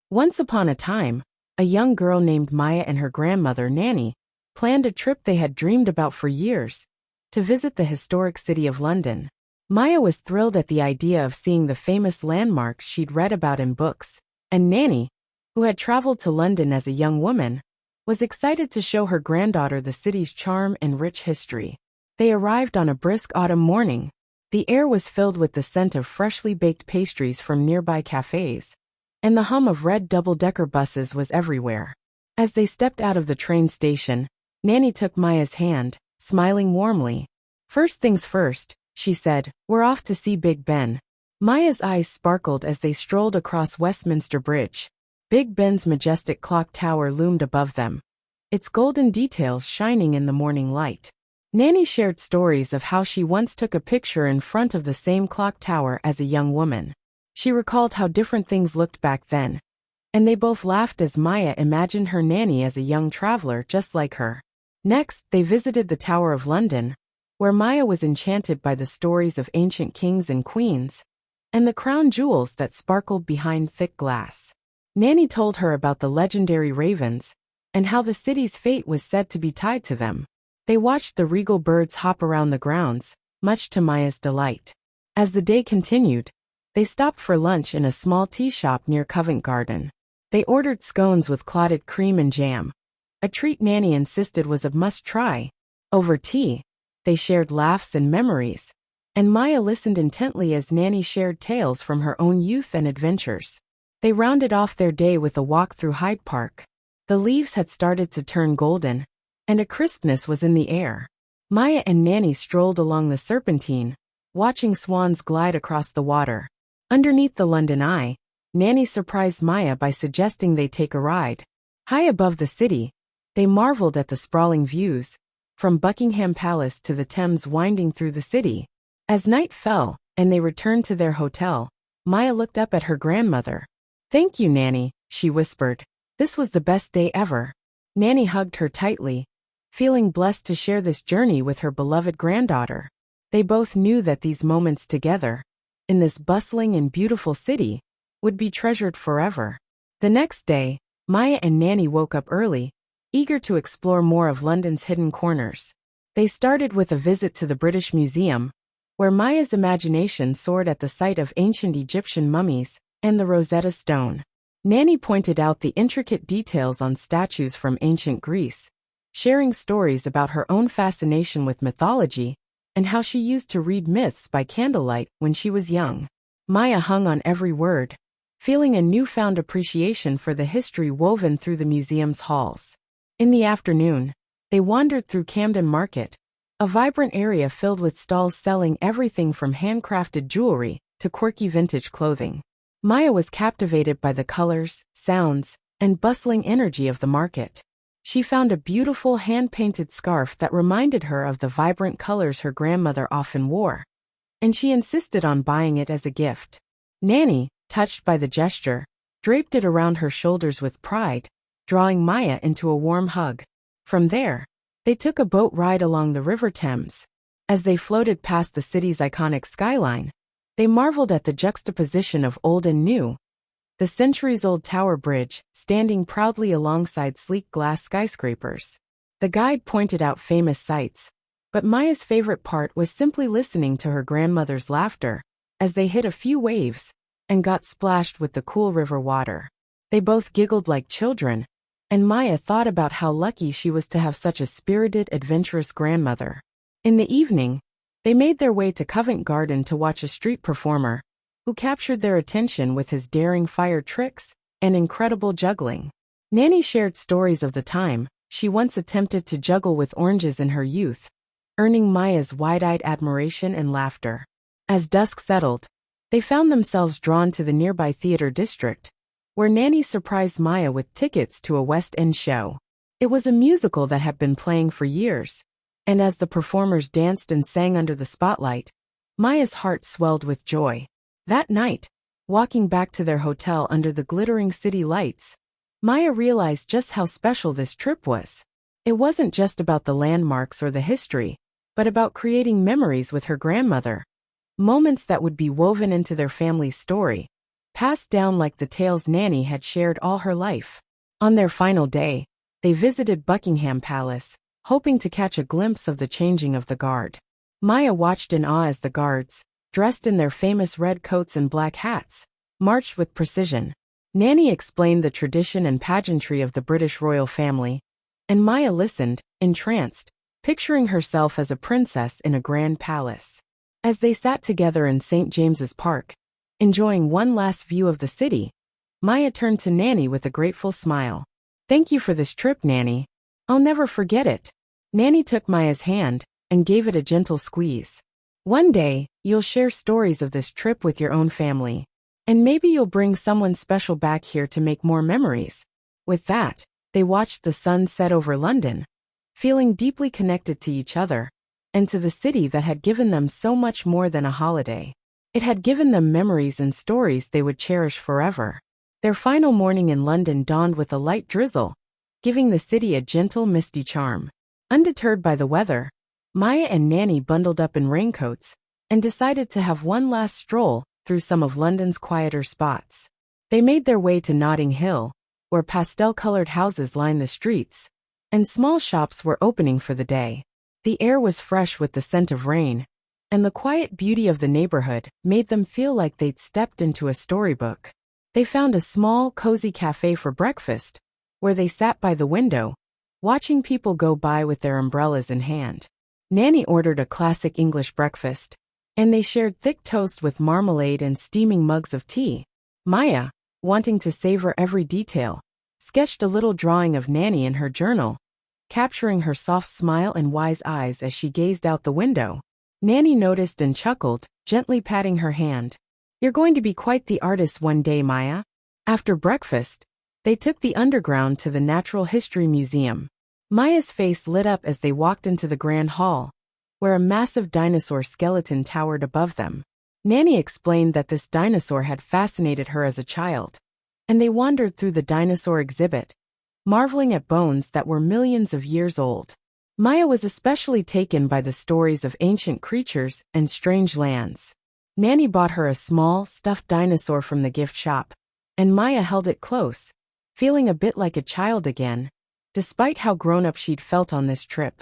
Once upon a time, a young girl named Maya and her grandmother, Nanny, planned a trip they had dreamed about for years, to visit the historic city of London. Maya was thrilled at the idea of seeing the famous landmarks she'd read about in books, and Nanny, who had traveled to London as a young woman, was excited to show her granddaughter the city's charm and rich history. They arrived on a brisk autumn morning. The air was filled with the scent of freshly baked pastries from nearby cafes, and the hum of red double-decker buses was everywhere. As they stepped out of the train station, Nanny took Maya's hand, smiling warmly. "First things first," she said, "we're off to see Big Ben." Maya's eyes sparkled as they strolled across Westminster Bridge. Big Ben's majestic clock tower loomed above them, its golden details shining in the morning light. Nanny shared stories of how she once took a picture in front of the same clock tower as a young woman. She recalled how different things looked back then, and they both laughed as Maya imagined her Nanny as a young traveler just like her. Next, they visited the Tower of London, where Maya was enchanted by the stories of ancient kings and queens, and the crown jewels that sparkled behind thick glass. Nanny told her about the legendary ravens, and how the city's fate was said to be tied to them. They watched the regal birds hop around the grounds, much to Maya's delight. As the day continued, they stopped for lunch in a small tea shop near Covent Garden. They ordered scones with clotted cream and jam, a treat Nanny insisted was a must-try. Over tea, they shared laughs and memories, and Maya listened intently as Nanny shared tales from her own youth and adventures. They rounded off their day with a walk through Hyde Park. The leaves had started to turn golden, and a crispness was in the air. Maya and Nanny strolled along the Serpentine, watching swans glide across the water. Underneath the London Eye, Nanny surprised Maya by suggesting they take a ride. High above the city, they marveled at the sprawling views, from Buckingham Palace to the Thames winding through the city. As night fell, and they returned to their hotel, Maya looked up at her grandmother. "Thank you, Nanny," she whispered. "This was the best day ever." Nanny hugged her tightly, feeling blessed to share this journey with her beloved granddaughter. They both knew that these moments together, in this bustling and beautiful city, would be treasured forever. The next day, Maya and Nanny woke up early, eager to explore more of London's hidden corners. They started with a visit to the British Museum, where Maya's imagination soared at the sight of ancient Egyptian mummies and the Rosetta Stone. Nanny pointed out the intricate details on statues from ancient Greece, sharing stories about her own fascination with mythology and how she used to read myths by candlelight when she was young. Maya hung on every word, feeling a newfound appreciation for the history woven through the museum's halls. In the afternoon, they wandered through Camden Market, a vibrant area filled with stalls selling everything from handcrafted jewelry to quirky vintage clothing. Maya was captivated by the colors, sounds, and bustling energy of the market. She found a beautiful hand-painted scarf that reminded her of the vibrant colors her grandmother often wore, and she insisted on buying it as a gift. Nanny, touched by the gesture, draped it around her shoulders with pride, drawing Maya into a warm hug. From there, they took a boat ride along the River Thames. As they floated past the city's iconic skyline, they marveled at the juxtaposition of old and new. The centuries-old Tower Bridge, standing proudly alongside sleek glass skyscrapers. The guide pointed out famous sights, but Maya's favorite part was simply listening to her grandmother's laughter as they hit a few waves and got splashed with the cool river water. They both giggled like children, and Maya thought about how lucky she was to have such a spirited, adventurous grandmother. In the evening, they made their way to Covent Garden to watch a street performer, who captured their attention with his daring fire tricks and incredible juggling. Nanny shared stories of the time she once attempted to juggle with oranges in her youth, earning Maya's wide-eyed admiration and laughter. As dusk settled, they found themselves drawn to the nearby theater district, where Nanny surprised Maya with tickets to a West End show. It was a musical that had been playing for years, and as the performers danced and sang under the spotlight, Maya's heart swelled with joy. That night, walking back to their hotel under the glittering city lights, Maya realized just how special this trip was. It wasn't just about the landmarks or the history, but about creating memories with her grandmother. Moments that would be woven into their family's story, passed down like the tales Nanny had shared all her life. On their final day, they visited Buckingham Palace, hoping to catch a glimpse of the changing of the guard. Maya watched in awe as the guards, dressed in their famous red coats and black hats, marched with precision. Nanny explained the tradition and pageantry of the British royal family, and Maya listened, entranced, picturing herself as a princess in a grand palace. As they sat together in St. James's Park, enjoying one last view of the city, Maya turned to Nanny with a grateful smile. "Thank you for this trip, Nanny. I'll never forget it." Nanny took Maya's hand and gave it a gentle squeeze. "One day, you'll share stories of this trip with your own family. And maybe you'll bring someone special back here to make more memories." With that, they watched the sun set over London, feeling deeply connected to each other and to the city that had given them so much more than a holiday. It had given them memories and stories they would cherish forever. Their final morning in London dawned with a light drizzle, giving the city a gentle, misty charm. Undeterred by the weather, Maya and Nanny bundled up in raincoats and decided to have one last stroll through some of London's quieter spots. They made their way to Notting Hill, where pastel-colored houses lined the streets, and small shops were opening for the day. The air was fresh with the scent of rain, and the quiet beauty of the neighborhood made them feel like they'd stepped into a storybook. They found a small, cozy cafe for breakfast, where they sat by the window, watching people go by with their umbrellas in hand. Nanny ordered a classic English breakfast, and they shared thick toast with marmalade and steaming mugs of tea. Maya, wanting to savor every detail, sketched a little drawing of Nanny in her journal, capturing her soft smile and wise eyes as she gazed out the window. Nanny noticed and chuckled, gently patting her hand. "You're going to be quite the artist one day, Maya." After breakfast, they took the Underground to the Natural History Museum. Maya's face lit up as they walked into the Grand Hall, where a massive dinosaur skeleton towered above them. Nanny explained that this dinosaur had fascinated her as a child, and they wandered through the dinosaur exhibit, marveling at bones that were millions of years old. Maya was especially taken by the stories of ancient creatures and strange lands. Nanny bought her a small, stuffed dinosaur from the gift shop, and Maya held it close, feeling a bit like a child again, despite how grown-up she'd felt on this trip.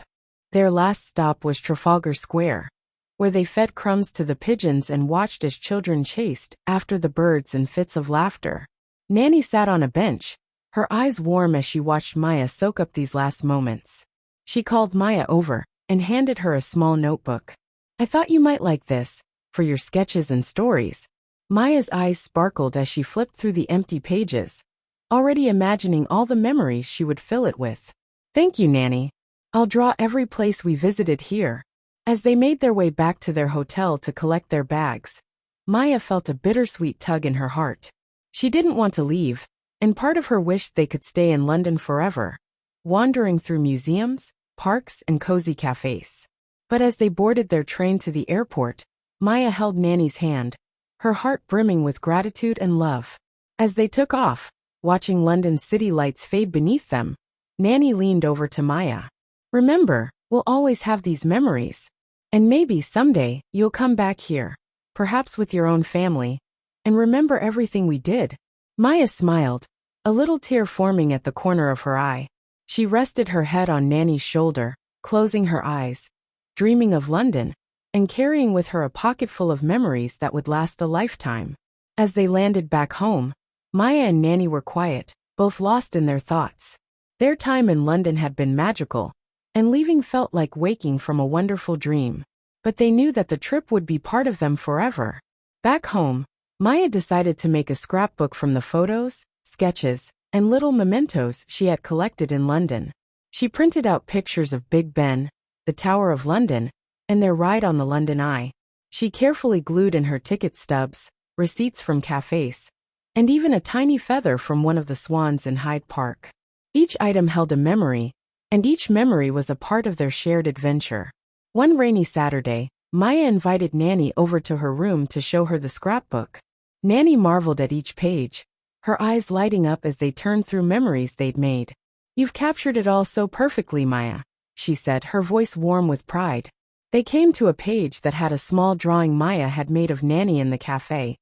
Their last stop was Trafalgar Square, where they fed crumbs to the pigeons and watched as children chased after the birds in fits of laughter. Nanny sat on a bench, her eyes warm as she watched Maya soak up these last moments. She called Maya over and handed her a small notebook. "I thought you might like this, for your sketches and stories." Maya's eyes sparkled as she flipped through the empty pages, already imagining all the memories she would fill it with. "Thank you, Nanny. I'll draw every place we visited here." As they made their way back to their hotel to collect their bags, Maya felt a bittersweet tug in her heart. She didn't want to leave, and part of her wished they could stay in London forever, wandering through museums, parks, and cozy cafes. But as they boarded their train to the airport, Maya held Nanny's hand, her heart brimming with gratitude and love. As they took off, watching London's city lights fade beneath them, Nanny leaned over to Maya. "Remember, we'll always have these memories. And maybe someday you'll come back here, perhaps with your own family, and remember everything we did." Maya smiled, a little tear forming at the corner of her eye. She rested her head on Nanny's shoulder, closing her eyes, dreaming of London, and carrying with her a pocket full of memories that would last a lifetime. As they landed back home, Maya and Nanny were quiet, both lost in their thoughts. Their time in London had been magical, and leaving felt like waking from a wonderful dream. But they knew that the trip would be part of them forever. Back home, Maya decided to make a scrapbook from the photos, sketches, and little mementos she had collected in London. She printed out pictures of Big Ben, the Tower of London, and their ride on the London Eye. She carefully glued in her ticket stubs, receipts from cafes, and even a tiny feather from one of the swans in Hyde Park. Each item held a memory, and each memory was a part of their shared adventure. One rainy Saturday, Maya invited Nanny over to her room to show her the scrapbook. Nanny marveled at each page, her eyes lighting up as they turned through memories they'd made. "You've captured it all so perfectly, Maya," she said, her voice warm with pride. They came to a page that had a small drawing Maya had made of Nanny in the cafe,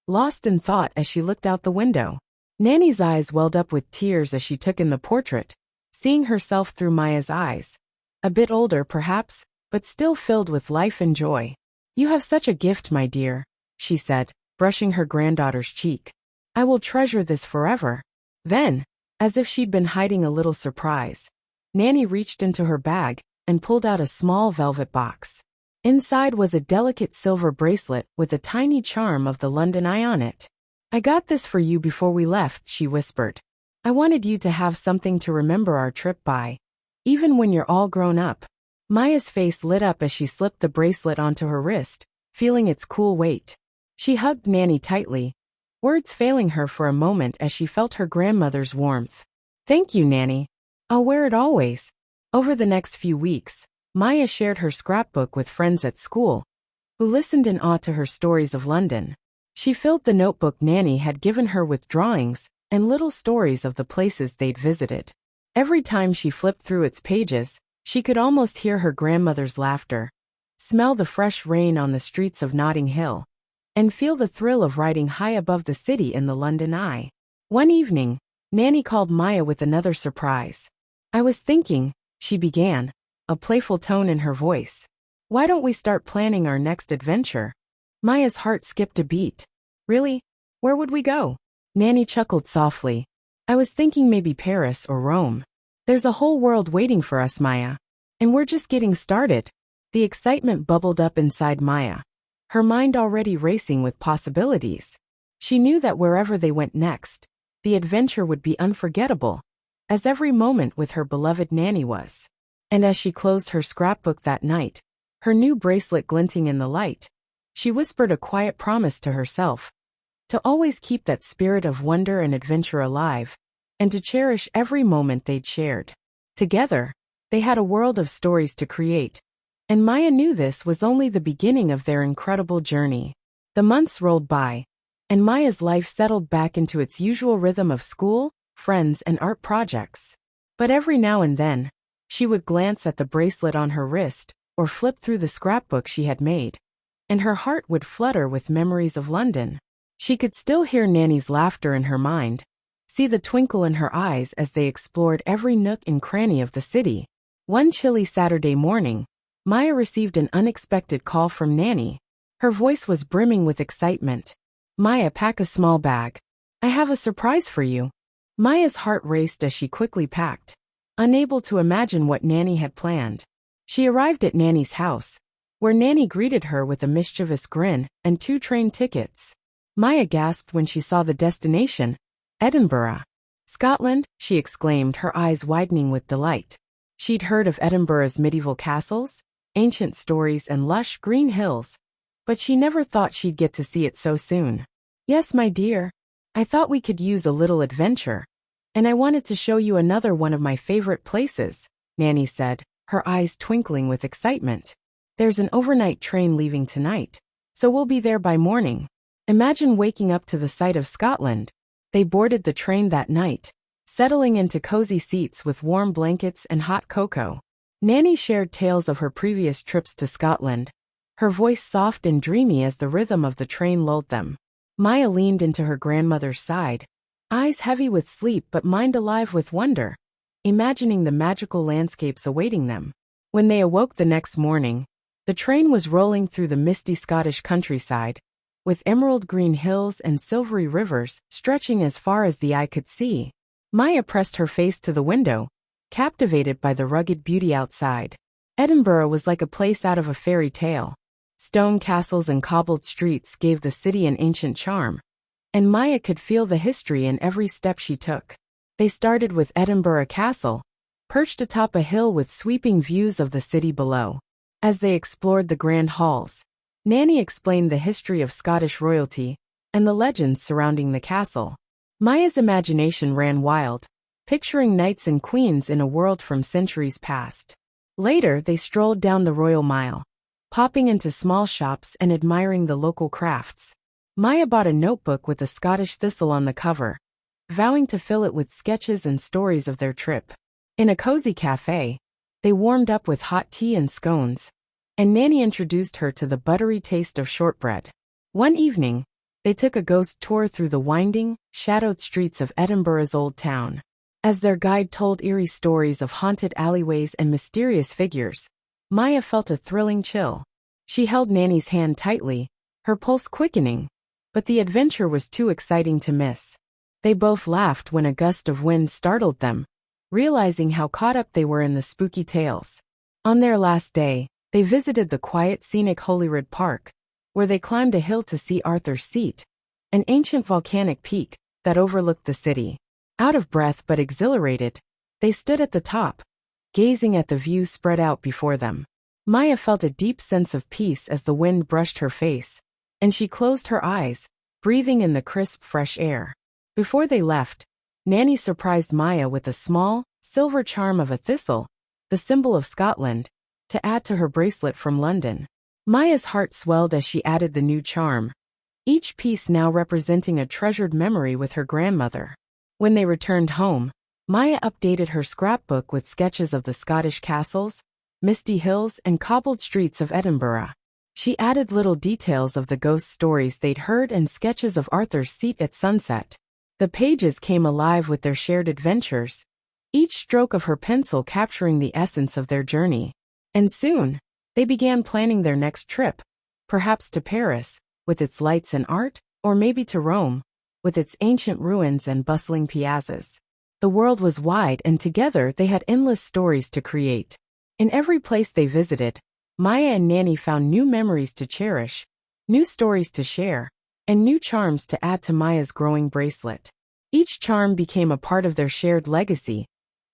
lost in thought as she looked out the window. Nanny's eyes welled up with tears as she took in the portrait, seeing herself through Maya's eyes. A bit older, perhaps, but still filled with life and joy. "You have such a gift, my dear," she said, brushing her granddaughter's cheek. "I will treasure this forever." Then, as if she'd been hiding a little surprise, Nanny reached into her bag and pulled out a small velvet box. Inside was a delicate silver bracelet with a tiny charm of the London eye on it. "I got this for you before we left," she whispered. "I wanted you to have something to remember our trip by, even when you're all grown up." Maya's face lit up as she slipped the bracelet onto her wrist, feeling its cool weight. She hugged Nanny tightly, words failing her for a moment as she felt her grandmother's warmth. "Thank you, Nanny. I'll wear it always." Over the next few weeks, Maya shared her scrapbook with friends at school, who listened in awe to her stories of London. She filled the notebook Nanny had given her with drawings and little stories of the places they'd visited. Every time she flipped through its pages, she could almost hear her grandmother's laughter, smell the fresh rain on the streets of Notting Hill, and feel the thrill of riding high above the city in the London Eye. One evening, Nanny called Maya with another surprise. "I was thinking," she began, a playful tone in her voice. "Why don't we start planning our next adventure?" Maya's heart skipped a beat. "Really? Where would we go?" Nanny chuckled softly. "I was thinking maybe Paris or Rome. There's a whole world waiting for us, Maya. And we're just getting started." The excitement bubbled up inside Maya, her mind already racing with possibilities. She knew that wherever they went next, the adventure would be unforgettable, as every moment with her beloved Nanny was. And as she closed her scrapbook that night, her new bracelet glinting in the light, she whispered a quiet promise to herself, to always keep that spirit of wonder and adventure alive, and to cherish every moment they'd shared. Together, they had a world of stories to create, and Maya knew this was only the beginning of their incredible journey. The months rolled by, and Maya's life settled back into its usual rhythm of school, friends, and art projects. But every now and then, she would glance at the bracelet on her wrist, or flip through the scrapbook she had made, and her heart would flutter with memories of London. She could still hear Nanny's laughter in her mind, see the twinkle in her eyes as they explored every nook and cranny of the city. One chilly Saturday morning, Maya received an unexpected call from Nanny. Her voice was brimming with excitement. "Maya, pack a small bag. I have a surprise for you." Maya's heart raced as she quickly packed, unable to imagine what Nanny had planned. She arrived at Nanny's house, where Nanny greeted her with a mischievous grin and 2 train tickets. Maya gasped when she saw the destination, Edinburgh. "Scotland?" she exclaimed, her eyes widening with delight. She'd heard of Edinburgh's medieval castles, ancient stories, and lush green hills, but she never thought she'd get to see it so soon. "Yes, my dear. I thought we could use a little adventure, and I wanted to show you another one of my favorite places," Nanny said, her eyes twinkling with excitement. "There's an overnight train leaving tonight, so we'll be there by morning." Imagine waking up to the sight of Scotland. They boarded the train that night, settling into cozy seats with warm blankets and hot cocoa. Nanny shared tales of her previous trips to Scotland, her voice soft and dreamy as the rhythm of the train lulled them. Maya leaned into her grandmother's side, eyes heavy with sleep but mind alive with wonder, imagining the magical landscapes awaiting them. When they awoke the next morning, the train was rolling through the misty Scottish countryside, with emerald green hills and silvery rivers stretching as far as the eye could see. Maya pressed her face to the window, captivated by the rugged beauty outside. Edinburgh was like a place out of a fairy tale. Stone castles and cobbled streets gave the city an ancient charm, and Maya could feel the history in every step she took. They started with Edinburgh Castle, perched atop a hill with sweeping views of the city below. As they explored the grand halls, Nanny explained the history of Scottish royalty and the legends surrounding the castle. Maya's imagination ran wild, picturing knights and queens in a world from centuries past. Later, they strolled down the Royal Mile, popping into small shops and admiring the local crafts. Maya bought a notebook with a Scottish thistle on the cover, vowing to fill it with sketches and stories of their trip. In a cozy cafe, they warmed up with hot tea and scones, and Nanny introduced her to the buttery taste of shortbread. One evening, they took a ghost tour through the winding, shadowed streets of Edinburgh's Old Town. As their guide told eerie stories of haunted alleyways and mysterious figures, Maya felt a thrilling chill. She held Nanny's hand tightly, her pulse quickening, but the adventure was too exciting to miss. They both laughed when a gust of wind startled them, realizing how caught up they were in the spooky tales. On their last day, they visited the quiet scenic Holyrood Park, where they climbed a hill to see Arthur's Seat, an ancient volcanic peak that overlooked the city. Out of breath but exhilarated, they stood at the top, gazing at the view spread out before them. Maya felt a deep sense of peace as the wind brushed her face, and she closed her eyes, breathing in the crisp, fresh air. Before they left, Nanny surprised Maya with a small, silver charm of a thistle, the symbol of Scotland, to add to her bracelet from London. Maya's heart swelled as she added the new charm, each piece now representing a treasured memory with her grandmother. When they returned home, Maya updated her scrapbook with sketches of the Scottish castles, misty hills, and cobbled streets of Edinburgh. She added little details of the ghost stories they'd heard and sketches of Arthur's Seat at sunset. The pages came alive with their shared adventures, each stroke of her pencil capturing the essence of their journey. And soon, they began planning their next trip, perhaps to Paris, with its lights and art, or maybe to Rome, with its ancient ruins and bustling piazzas. The world was wide, and together they had endless stories to create. In every place they visited, Maya and Nanny found new memories to cherish, new stories to share, and new charms to add to Maya's growing bracelet. Each charm became a part of their shared legacy,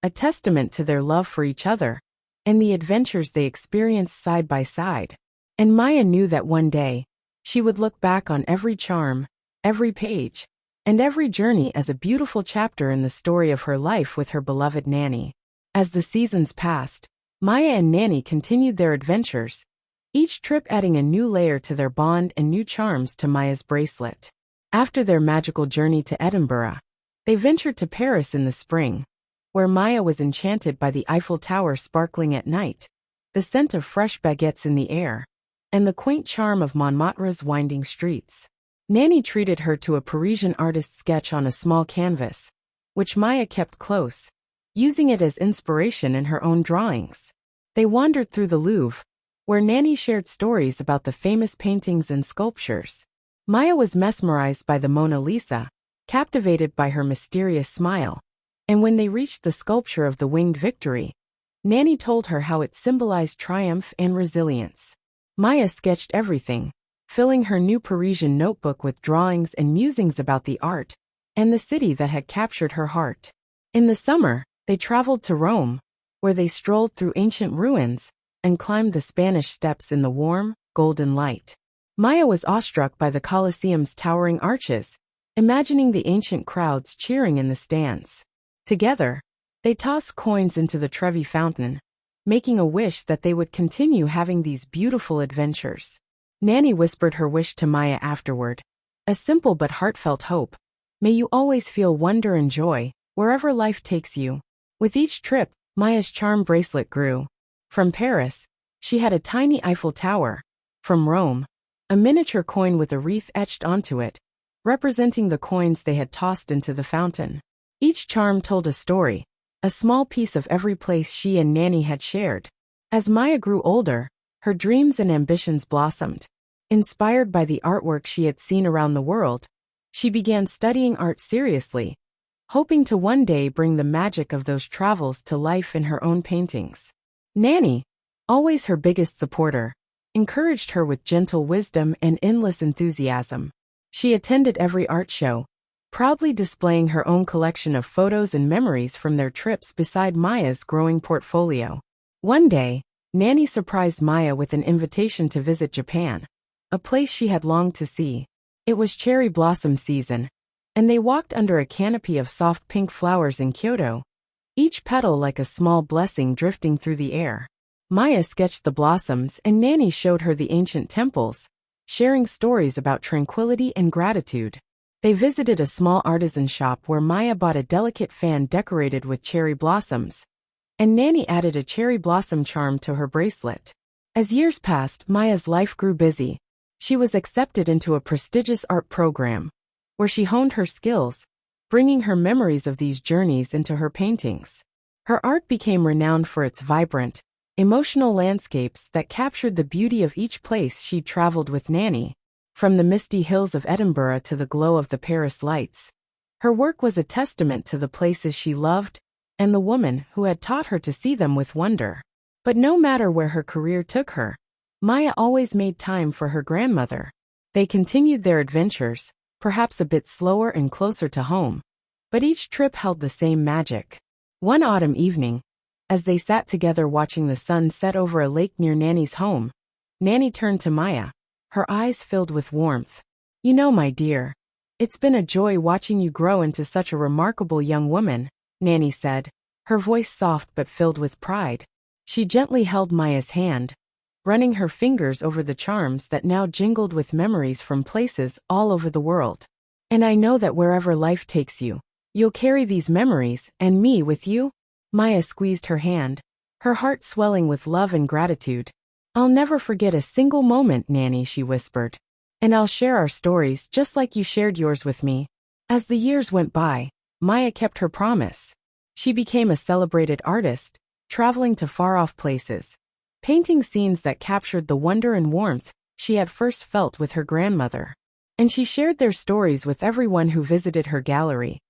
a testament to their love for each other, and the adventures they experienced side by side. And Maya knew that one day, she would look back on every charm, every page, and every journey as a beautiful chapter in the story of her life with her beloved Nanny. As the seasons passed, Maya and Nanny continued their adventures, each trip adding a new layer to their bond and new charms to Maya's bracelet. After their magical journey to Edinburgh, they ventured to Paris in the spring, where Maya was enchanted by the Eiffel Tower sparkling at night, the scent of fresh baguettes in the air, and the quaint charm of Montmartre's winding streets. Nanny treated her to a Parisian artist's sketch on a small canvas, which Maya kept close, using it as inspiration in her own drawings. They wandered through the Louvre, where Nanny shared stories about the famous paintings and sculptures. Maya was mesmerized by the Mona Lisa, captivated by her mysterious smile, and when they reached the sculpture of the Winged Victory, Nanny told her how it symbolized triumph and resilience. Maya sketched everything, filling her new Parisian notebook with drawings and musings about the art and the city that had captured her heart. In the summer, they traveled to Rome, where they strolled through ancient ruins and climbed the Spanish steps in the warm, golden light. Maya was awestruck by the Colosseum's towering arches, imagining the ancient crowds cheering in the stands. Together, they tossed coins into the Trevi fountain, making a wish that they would continue having these beautiful adventures. Nanny whispered her wish to Maya afterward, a simple but heartfelt hope. May you always feel wonder and joy, wherever life takes you. With each trip, Maya's charm bracelet grew. From Paris, she had a tiny Eiffel Tower. From Rome, a miniature coin with a wreath etched onto it, representing the coins they had tossed into the fountain. Each charm told a story, a small piece of every place she and Nanny had shared. As Maya grew older, her dreams and ambitions blossomed. Inspired by the artwork she had seen around the world, she began studying art seriously, hoping to one day bring the magic of those travels to life in her own paintings. Nanny, always her biggest supporter, encouraged her with gentle wisdom and endless enthusiasm. She attended every art show, proudly displaying her own collection of photos and memories from their trips beside Maya's growing portfolio. One day, Nanny surprised Maya with an invitation to visit Japan, a place she had longed to see. It was cherry blossom season, and they walked under a canopy of soft pink flowers in Kyoto, each petal like a small blessing drifting through the air. Maya sketched the blossoms and Nanny showed her the ancient temples, sharing stories about tranquility and gratitude. They visited a small artisan shop where Maya bought a delicate fan decorated with cherry blossoms, and Nanny added a cherry blossom charm to her bracelet. As years passed, Maya's life grew busy. She was accepted into a prestigious art program, where she honed her skills, bringing her memories of these journeys into her paintings. Her art became renowned for its vibrant, emotional landscapes that captured the beauty of each place she traveled with Nanny, from the misty hills of Edinburgh to the glow of the Paris lights. Her work was a testament to the places she loved and the woman who had taught her to see them with wonder. But no matter where her career took her, Maya always made time for her grandmother. They continued their adventures, perhaps a bit slower and closer to home, but each trip held the same magic. One autumn evening, as they sat together watching the sun set over a lake near Nanny's home, Nanny turned to Maya, her eyes filled with warmth. "You know, my dear, it's been a joy watching you grow into such a remarkable young woman," Nanny said, her voice soft but filled with pride. She gently held Maya's hand, running her fingers over the charms that now jingled with memories from places all over the world. "And I know that wherever life takes you, you'll carry these memories and me with you." Maya squeezed her hand, her heart swelling with love and gratitude. "I'll never forget a single moment, Nanny," she whispered. "And I'll share our stories just like you shared yours with me." As the years went by, Maya kept her promise. She became a celebrated artist, traveling to far-off places, painting scenes that captured the wonder and warmth she had first felt with her grandmother. And she shared their stories with everyone who visited her gallery,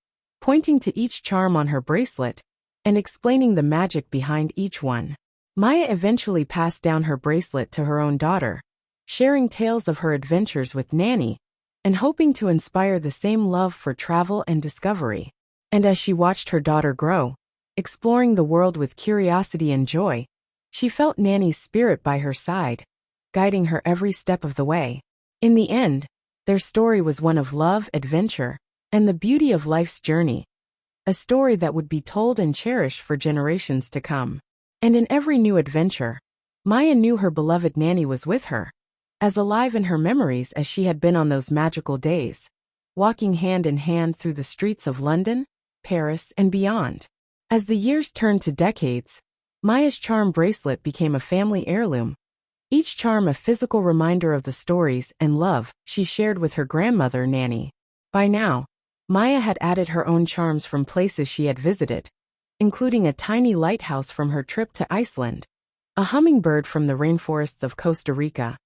pointing to each charm on her bracelet and explaining the magic behind each one. Maya eventually passed down her bracelet to her own daughter, sharing tales of her adventures with Nanny and hoping to inspire the same love for travel and discovery. And as she watched her daughter grow, exploring the world with curiosity and joy, she felt Nanny's spirit by her side, guiding her every step of the way. In the end, their story was one of love, adventure, and the beauty of life's journey, a story that would be told and cherished for generations to come. And in every new adventure, Maya knew her beloved Nanny was with her, as alive in her memories as she had been on those magical days, walking hand in hand through the streets of London, Paris, and beyond. As the years turned to decades, Maya's charm bracelet became a family heirloom, each charm a physical reminder of the stories and love she shared with her grandmother Nanny. By now, Maya had added her own charms from places she had visited, including a tiny lighthouse from her trip to Iceland, a hummingbird from the rainforests of Costa Rica,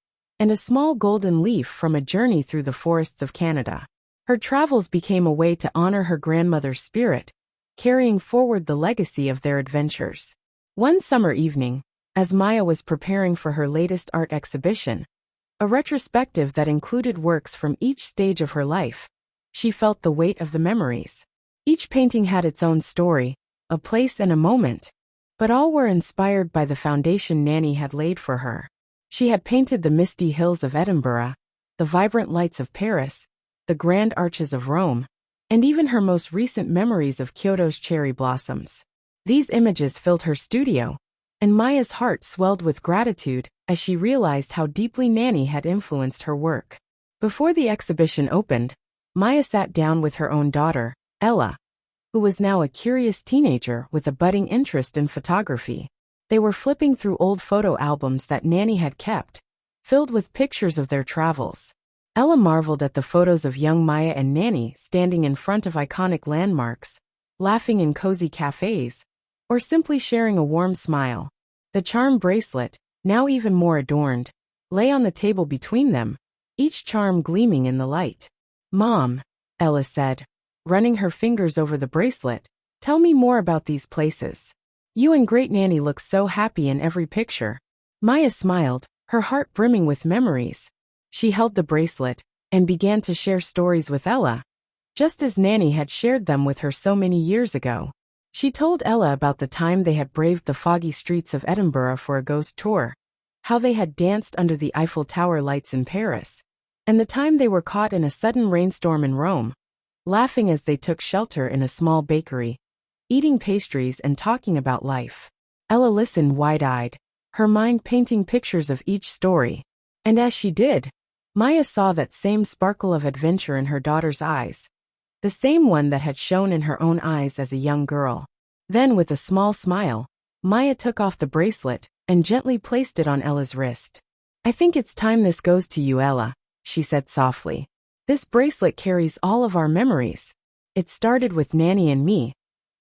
and a small golden leaf from a journey through the forests of Canada. Her travels became a way to honor her grandmother's spirit, carrying forward the legacy of their adventures. One summer evening, as Maya was preparing for her latest art exhibition, a retrospective that included works from each stage of her life, she felt the weight of the memories. Each painting had its own story, a place and a moment, but all were inspired by the foundation Nanny had laid for her. She had painted the misty hills of Edinburgh, the vibrant lights of Paris, the grand arches of Rome, and even her most recent memories of Kyoto's cherry blossoms. These images filled her studio, and Maya's heart swelled with gratitude as she realized how deeply Nanny had influenced her work. Before the exhibition opened, Maya sat down with her own daughter, Ella, who was now a curious teenager with a budding interest in photography. They were flipping through old photo albums that Nanny had kept, filled with pictures of their travels. Ella marveled at the photos of young Maya and Nanny standing in front of iconic landmarks, laughing in cozy cafes, or simply sharing a warm smile. The charm bracelet, now even more adorned, lay on the table between them, each charm gleaming in the light. "Mom," Ella said, running her fingers over the bracelet, "tell me more about these places. You and Great Nanny look so happy in every picture." Maya smiled, her heart brimming with memories. She held the bracelet and began to share stories with Ella, just as Nanny had shared them with her so many years ago. She told Ella about the time they had braved the foggy streets of Edinburgh for a ghost tour, how they had danced under the Eiffel Tower lights in Paris, and the time they were caught in a sudden rainstorm in Rome, laughing as they took shelter in a small bakery, eating pastries and talking about life. Ella listened wide-eyed, her mind painting pictures of each story. And as she did, Maya saw that same sparkle of adventure in her daughter's eyes, the same one that had shone in her own eyes as a young girl. Then with a small smile, Maya took off the bracelet and gently placed it on Ella's wrist. "I think it's time this goes to you, Ella," she said softly. "This bracelet carries all of our memories. It started with Nanny and me,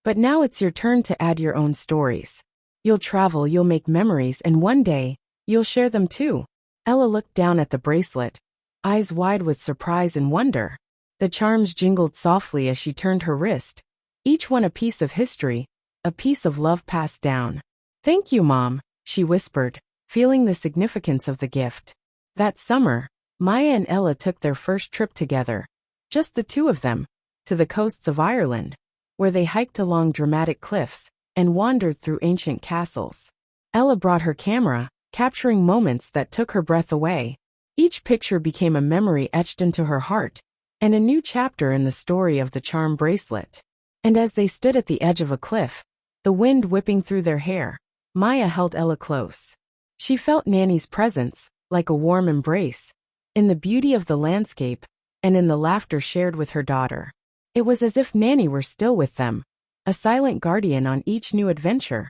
but now it's your turn to add your own stories. You'll travel, you'll make memories, and one day, you'll share them too." Ella looked down at the bracelet, eyes wide with surprise and wonder. The charms jingled softly as she turned her wrist, each one a piece of history, a piece of love passed down. "Thank you, Mom," she whispered, feeling the significance of the gift. That summer, Maya and Ella took their first trip together, just the two of them, to the coasts of Ireland, where they hiked along dramatic cliffs and wandered through ancient castles. Ella brought her camera, capturing moments that took her breath away. Each picture became a memory etched into her heart, and a new chapter in the story of the charm bracelet. And as they stood at the edge of a cliff, the wind whipping through their hair, Maya held Ella close. She felt Nanny's presence, like a warm embrace, in the beauty of the landscape, and in the laughter shared with her daughter. It was as if Nanny were still with them, a silent guardian on each new adventure,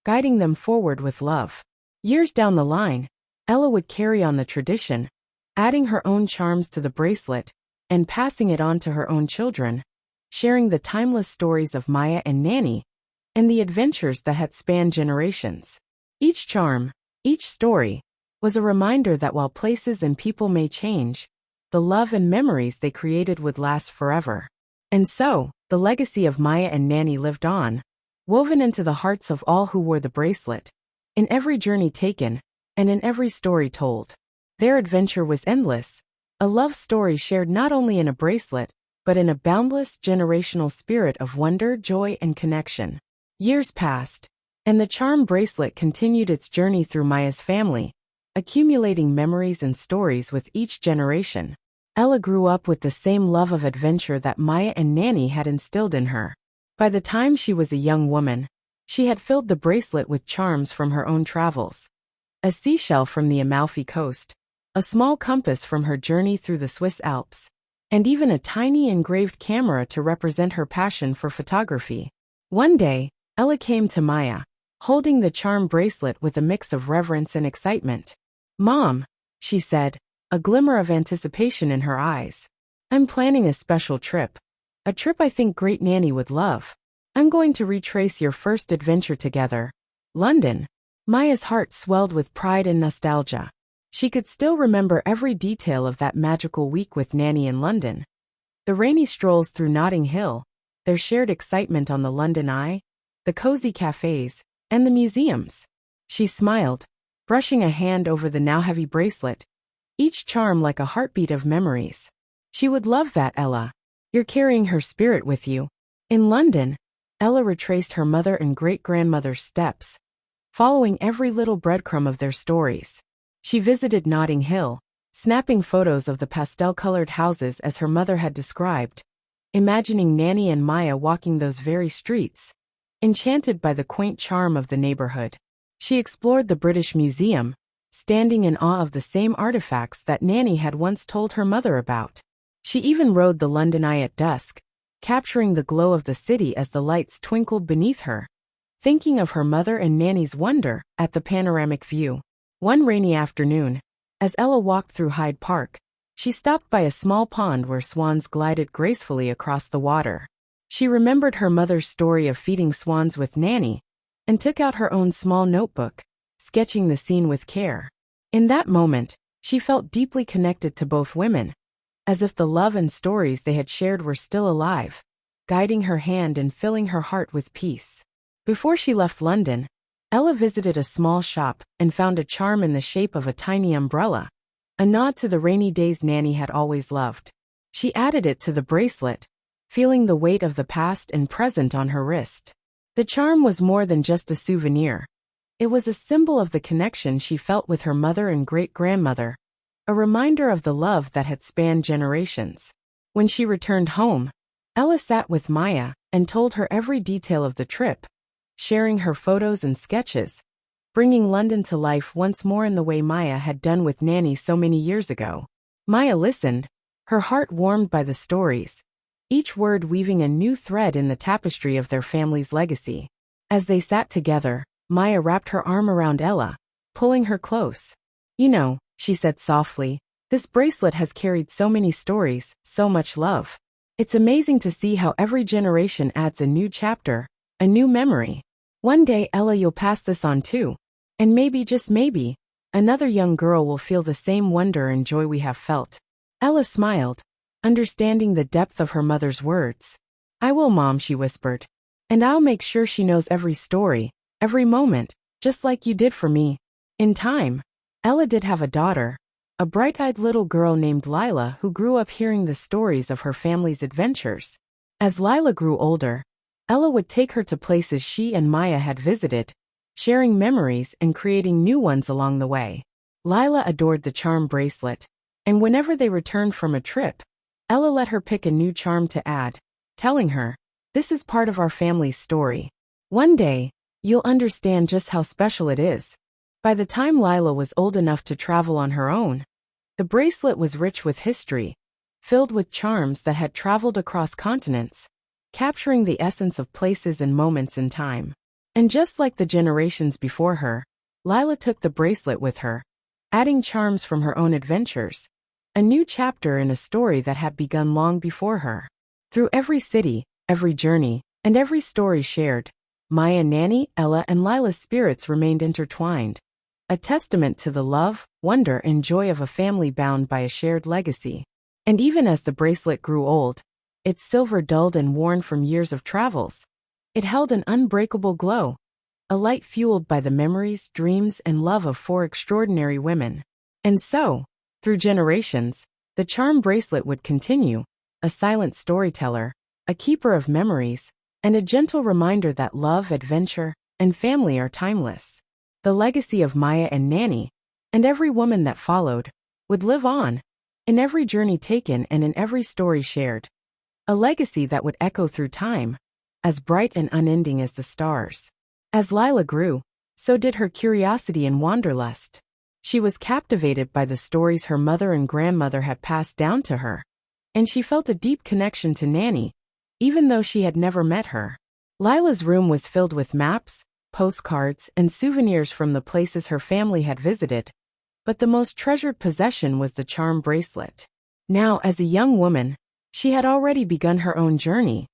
guiding them forward with love. Years down the line, Ella would carry on the tradition, adding her own charms to the bracelet, and passing it on to her own children, sharing the timeless stories of Maya and Nanny, and the adventures that had spanned generations. Each charm, each story, was a reminder that while places and people may change, the love and memories they created would last forever. And so, the legacy of Maya and Nanny lived on, woven into the hearts of all who wore the bracelet, in every journey taken, and in every story told. Their adventure was endless, a love story shared not only in a bracelet, but in a boundless generational spirit of wonder, joy, and connection. Years passed, and the charm bracelet continued its journey through Maya's family, accumulating memories and stories with each generation. Ella grew up with the same love of adventure that Maya and Nanny had instilled in her. By the time she was a young woman, she had filled the bracelet with charms from her own travels. A seashell from the Amalfi Coast, a small compass from her journey through the Swiss Alps, and even a tiny engraved camera to represent her passion for photography. One day, Ella came to Maya, holding the charm bracelet with a mix of reverence and excitement. "Mom," she said, a glimmer of anticipation in her eyes, "I'm planning a special trip. A trip I think Great Nanny would love. I'm going to retrace your first adventure together. London." Maya's heart swelled with pride and nostalgia. She could still remember every detail of that magical week with Nanny in London. The rainy strolls through Notting Hill, their shared excitement on the London Eye, the cozy cafes, and the museums. She smiled, brushing a hand over the now heavy bracelet, each charm like a heartbeat of memories. "She would love that, Ella. You're carrying her spirit with you." In London, Ella retraced her mother and great-grandmother's steps, following every little breadcrumb of their stories. She visited Notting Hill, snapping photos of the pastel-colored houses as her mother had described, imagining Nanny and Maya walking those very streets, enchanted by the quaint charm of the neighborhood. She explored the British Museum, standing in awe of the same artifacts that Nanny had once told her mother about. She even rode the London Eye at dusk, capturing the glow of the city as the lights twinkled beneath her, thinking of her mother and Nanny's wonder at the panoramic view. One rainy afternoon, as Ella walked through Hyde Park, she stopped by a small pond where swans glided gracefully across the water. She remembered her mother's story of feeding swans with Nanny, and took out her own small notebook, sketching the scene with care. In that moment, she felt deeply connected to both women, as if the love and stories they had shared were still alive, guiding her hand and filling her heart with peace. Before she left London, Ella visited a small shop and found a charm in the shape of a tiny umbrella, a nod to the rainy days Nanny had always loved. She added it to the bracelet, feeling the weight of the past and present on her wrist. The charm was more than just a souvenir. It was a symbol of the connection she felt with her mother and great-grandmother, a reminder of the love that had spanned generations. When she returned home, Ella sat with Maya and told her every detail of the trip, sharing her photos and sketches, bringing London to life once more in the way Maya had done with Nanny so many years ago. Maya listened, her heart warmed by the stories, each word weaving a new thread in the tapestry of their family's legacy. As they sat together, Maya wrapped her arm around Ella, pulling her close. "You know," she said softly. This bracelet has carried so many stories, so much love. It's amazing to see how every generation adds a new chapter, a new memory. One day, Ella, you'll pass this on too. And maybe, just maybe, another young girl will feel the same wonder and joy we have felt. Ella smiled, understanding the depth of her mother's words. I will, Mom, she whispered. And I'll make sure she knows every story, every moment, just like you did for me. In time, Ella did have a daughter, a bright-eyed little girl named Lila who grew up hearing the stories of her family's adventures. As Lila grew older, Ella would take her to places she and Maya had visited, sharing memories and creating new ones along the way. Lila adored the charm bracelet, and whenever they returned from a trip, Ella let her pick a new charm to add, telling her, "This is part of our family's story. One day, you'll understand just how special it is." By the time Lila was old enough to travel on her own, the bracelet was rich with history, filled with charms that had traveled across continents, capturing the essence of places and moments in time. And just like the generations before her, Lila took the bracelet with her, adding charms from her own adventures, a new chapter in a story that had begun long before her. Through every city, every journey, and every story shared, Maya, Nanny, Ella, and Lila's spirits remained intertwined, a testament to the love, wonder, and joy of a family bound by a shared legacy. And even as the bracelet grew old, its silver dulled and worn from years of travels, it held an unbreakable glow, a light fueled by the memories, dreams, and love of four extraordinary women. And so, through generations, the charm bracelet would continue, a silent storyteller, a keeper of memories, and a gentle reminder that love, adventure, and family are timeless. The legacy of Maya and Nanny, and every woman that followed, would live on, in every journey taken and in every story shared. A legacy that would echo through time, as bright and unending as the stars. As Lila grew, so did her curiosity and wanderlust. She was captivated by the stories her mother and grandmother had passed down to her, and she felt a deep connection to Nanny, even though she had never met her. Lila's room was filled with maps, postcards, and souvenirs from the places her family had visited, but the most treasured possession was the charm bracelet. Now, as a young woman, she had already begun her own journey,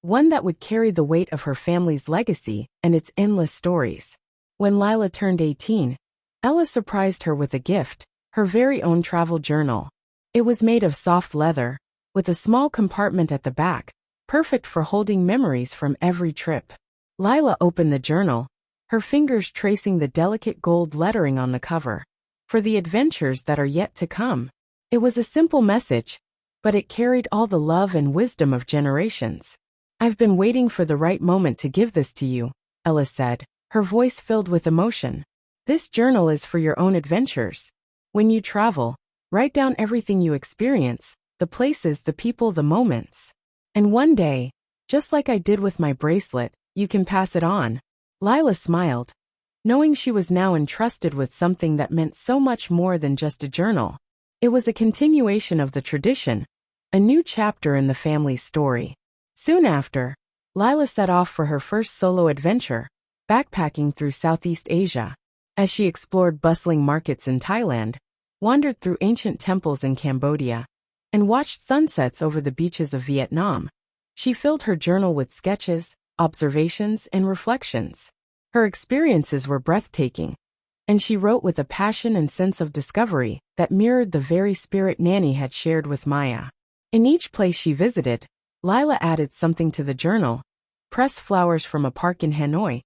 one that would carry the weight of her family's legacy and its endless stories. When Lila turned 18, Ella surprised her with a gift, her very own travel journal. It was made of soft leather, with a small compartment at the back, perfect for holding memories from every trip. Lila opened the journal, her fingers tracing the delicate gold lettering on the cover. For the adventures that are yet to come. It was a simple message, but it carried all the love and wisdom of generations. I've been waiting for the right moment to give this to you, Ella said, her voice filled with emotion. This journal is for your own adventures. When you travel, write down everything you experience, the places, the people, the moments. And one day, just like I did with my bracelet, you can pass it on. Lila smiled, knowing she was now entrusted with something that meant so much more than just a journal. It was a continuation of the tradition, a new chapter in the family's story. Soon after, Lila set off for her first solo adventure, backpacking through Southeast Asia. As she explored bustling markets in Thailand, wandered through ancient temples in Cambodia, and watched sunsets over the beaches of Vietnam, she filled her journal with sketches, observations, and reflections. Her experiences were breathtaking, and she wrote with a passion and sense of discovery that mirrored the very spirit Nanny had shared with Maya. In each place she visited, Lila added something to the journal: pressed flowers from a park in Hanoi,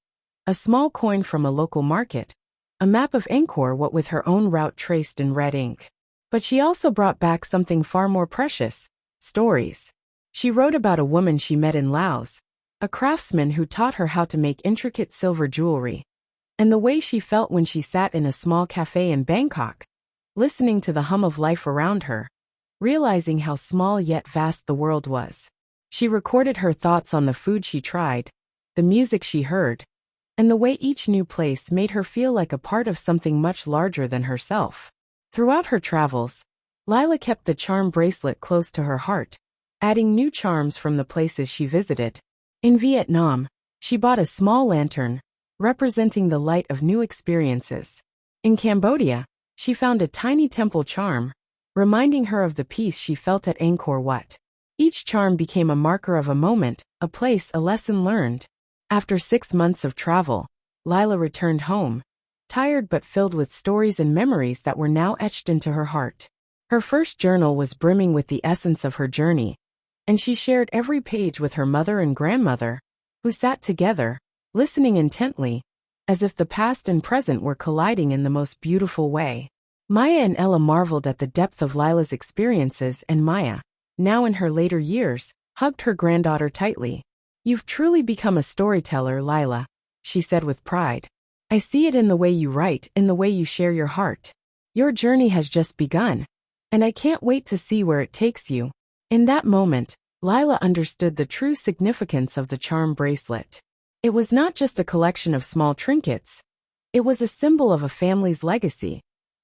a small coin from a local market, a map of Angkor Wat with her own route traced in red ink. But she also brought back something far more precious: stories. She wrote about a woman she met in Laos, a craftsman who taught her how to make intricate silver jewelry, and the way she felt when she sat in a small cafe in Bangkok, listening to the hum of life around her, realizing how small yet vast the world was. She recorded her thoughts on the food she tried, the music she heard, and the way each new place made her feel like a part of something much larger than herself. Throughout her travels, Lila kept the charm bracelet close to her heart, adding new charms from the places she visited. In Vietnam, she bought a small lantern, representing the light of new experiences. In Cambodia, she found a tiny temple charm, reminding her of the peace she felt at Angkor Wat. Each charm became a marker of a moment, a place, a lesson learned. After 6 months of travel, Lila returned home, tired but filled with stories and memories that were now etched into her heart. Her first journal was brimming with the essence of her journey, and she shared every page with her mother and grandmother, who sat together, listening intently, as if the past and present were colliding in the most beautiful way. Maya and Ella marveled at the depth of Lila's experiences, and Maya, now in her later years, hugged her granddaughter tightly. "You've truly become a storyteller, Lila," she said with pride. "I see it in the way you write, in the way you share your heart. Your journey has just begun, and I can't wait to see where it takes you." In that moment, Lila understood the true significance of the charm bracelet. It was not just a collection of small trinkets. It was a symbol of a family's legacy,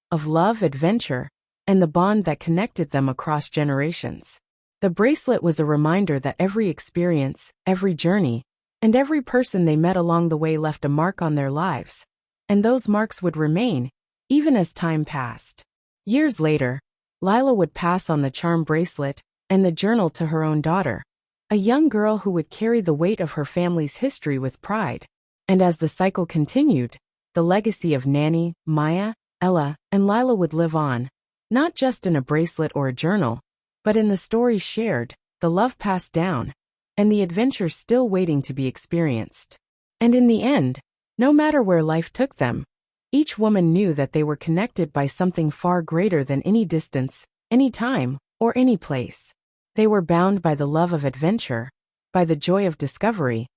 of love, adventure, and the bond that connected them across generations. The bracelet was a reminder that every experience, every journey, and every person they met along the way left a mark on their lives, and those marks would remain, even as time passed. Years later, Lila would pass on the charm bracelet and the journal to her own daughter, a young girl who would carry the weight of her family's history with pride. And as the cycle continued, the legacy of Nanny, Maya, Ella, and Lila would live on, not just in a bracelet or a journal, but in the stories shared, the love passed down, and the adventures still waiting to be experienced. And in the end, no matter where life took them, each woman knew that they were connected by something far greater than any distance, any time, or any place. They were bound by the love of adventure, by the joy of discovery,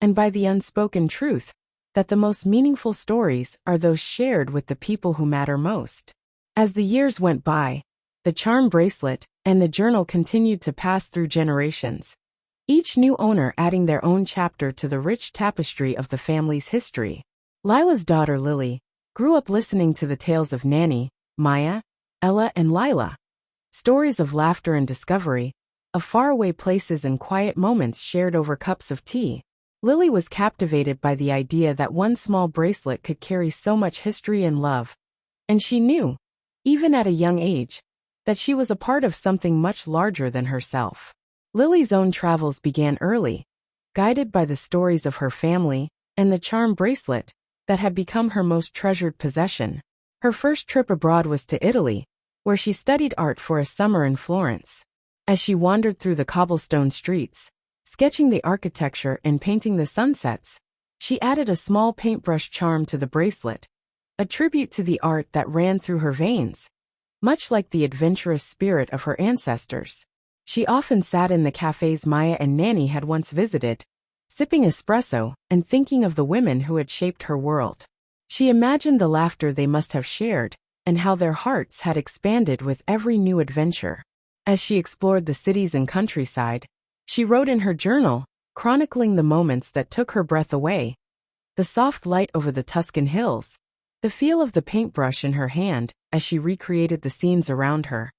and by the unspoken truth that the most meaningful stories are those shared with the people who matter most. As the years went by, the charm bracelet and the journal continued to pass through generations, each new owner adding their own chapter to the rich tapestry of the family's history. Lila's daughter Lily grew up listening to the tales of Nanny, Maya, Ella, and Lila. Stories of laughter and discovery, of faraway places and quiet moments shared over cups of tea. Lily was captivated by the idea that one small bracelet could carry so much history and love, and she knew, even at a young age, that she was a part of something much larger than herself. Lily's own travels began early, guided by the stories of her family and the charm bracelet that had become her most treasured possession. Her first trip abroad was to Italy, where she studied art for a summer in Florence. As she wandered through the cobblestone streets, sketching the architecture and painting the sunsets, she added a small paintbrush charm to the bracelet, a tribute to the art that ran through her veins. Much like the adventurous spirit of her ancestors, she often sat in the cafes Maya and Nanny had once visited, sipping espresso and thinking of the women who had shaped her world. She imagined the laughter they must have shared, and how their hearts had expanded with every new adventure. As she explored the cities and countryside, she wrote in her journal, chronicling the moments that took her breath away. The soft light over the Tuscan hills, the feel of the paintbrush in her hand as she recreated the scenes around her,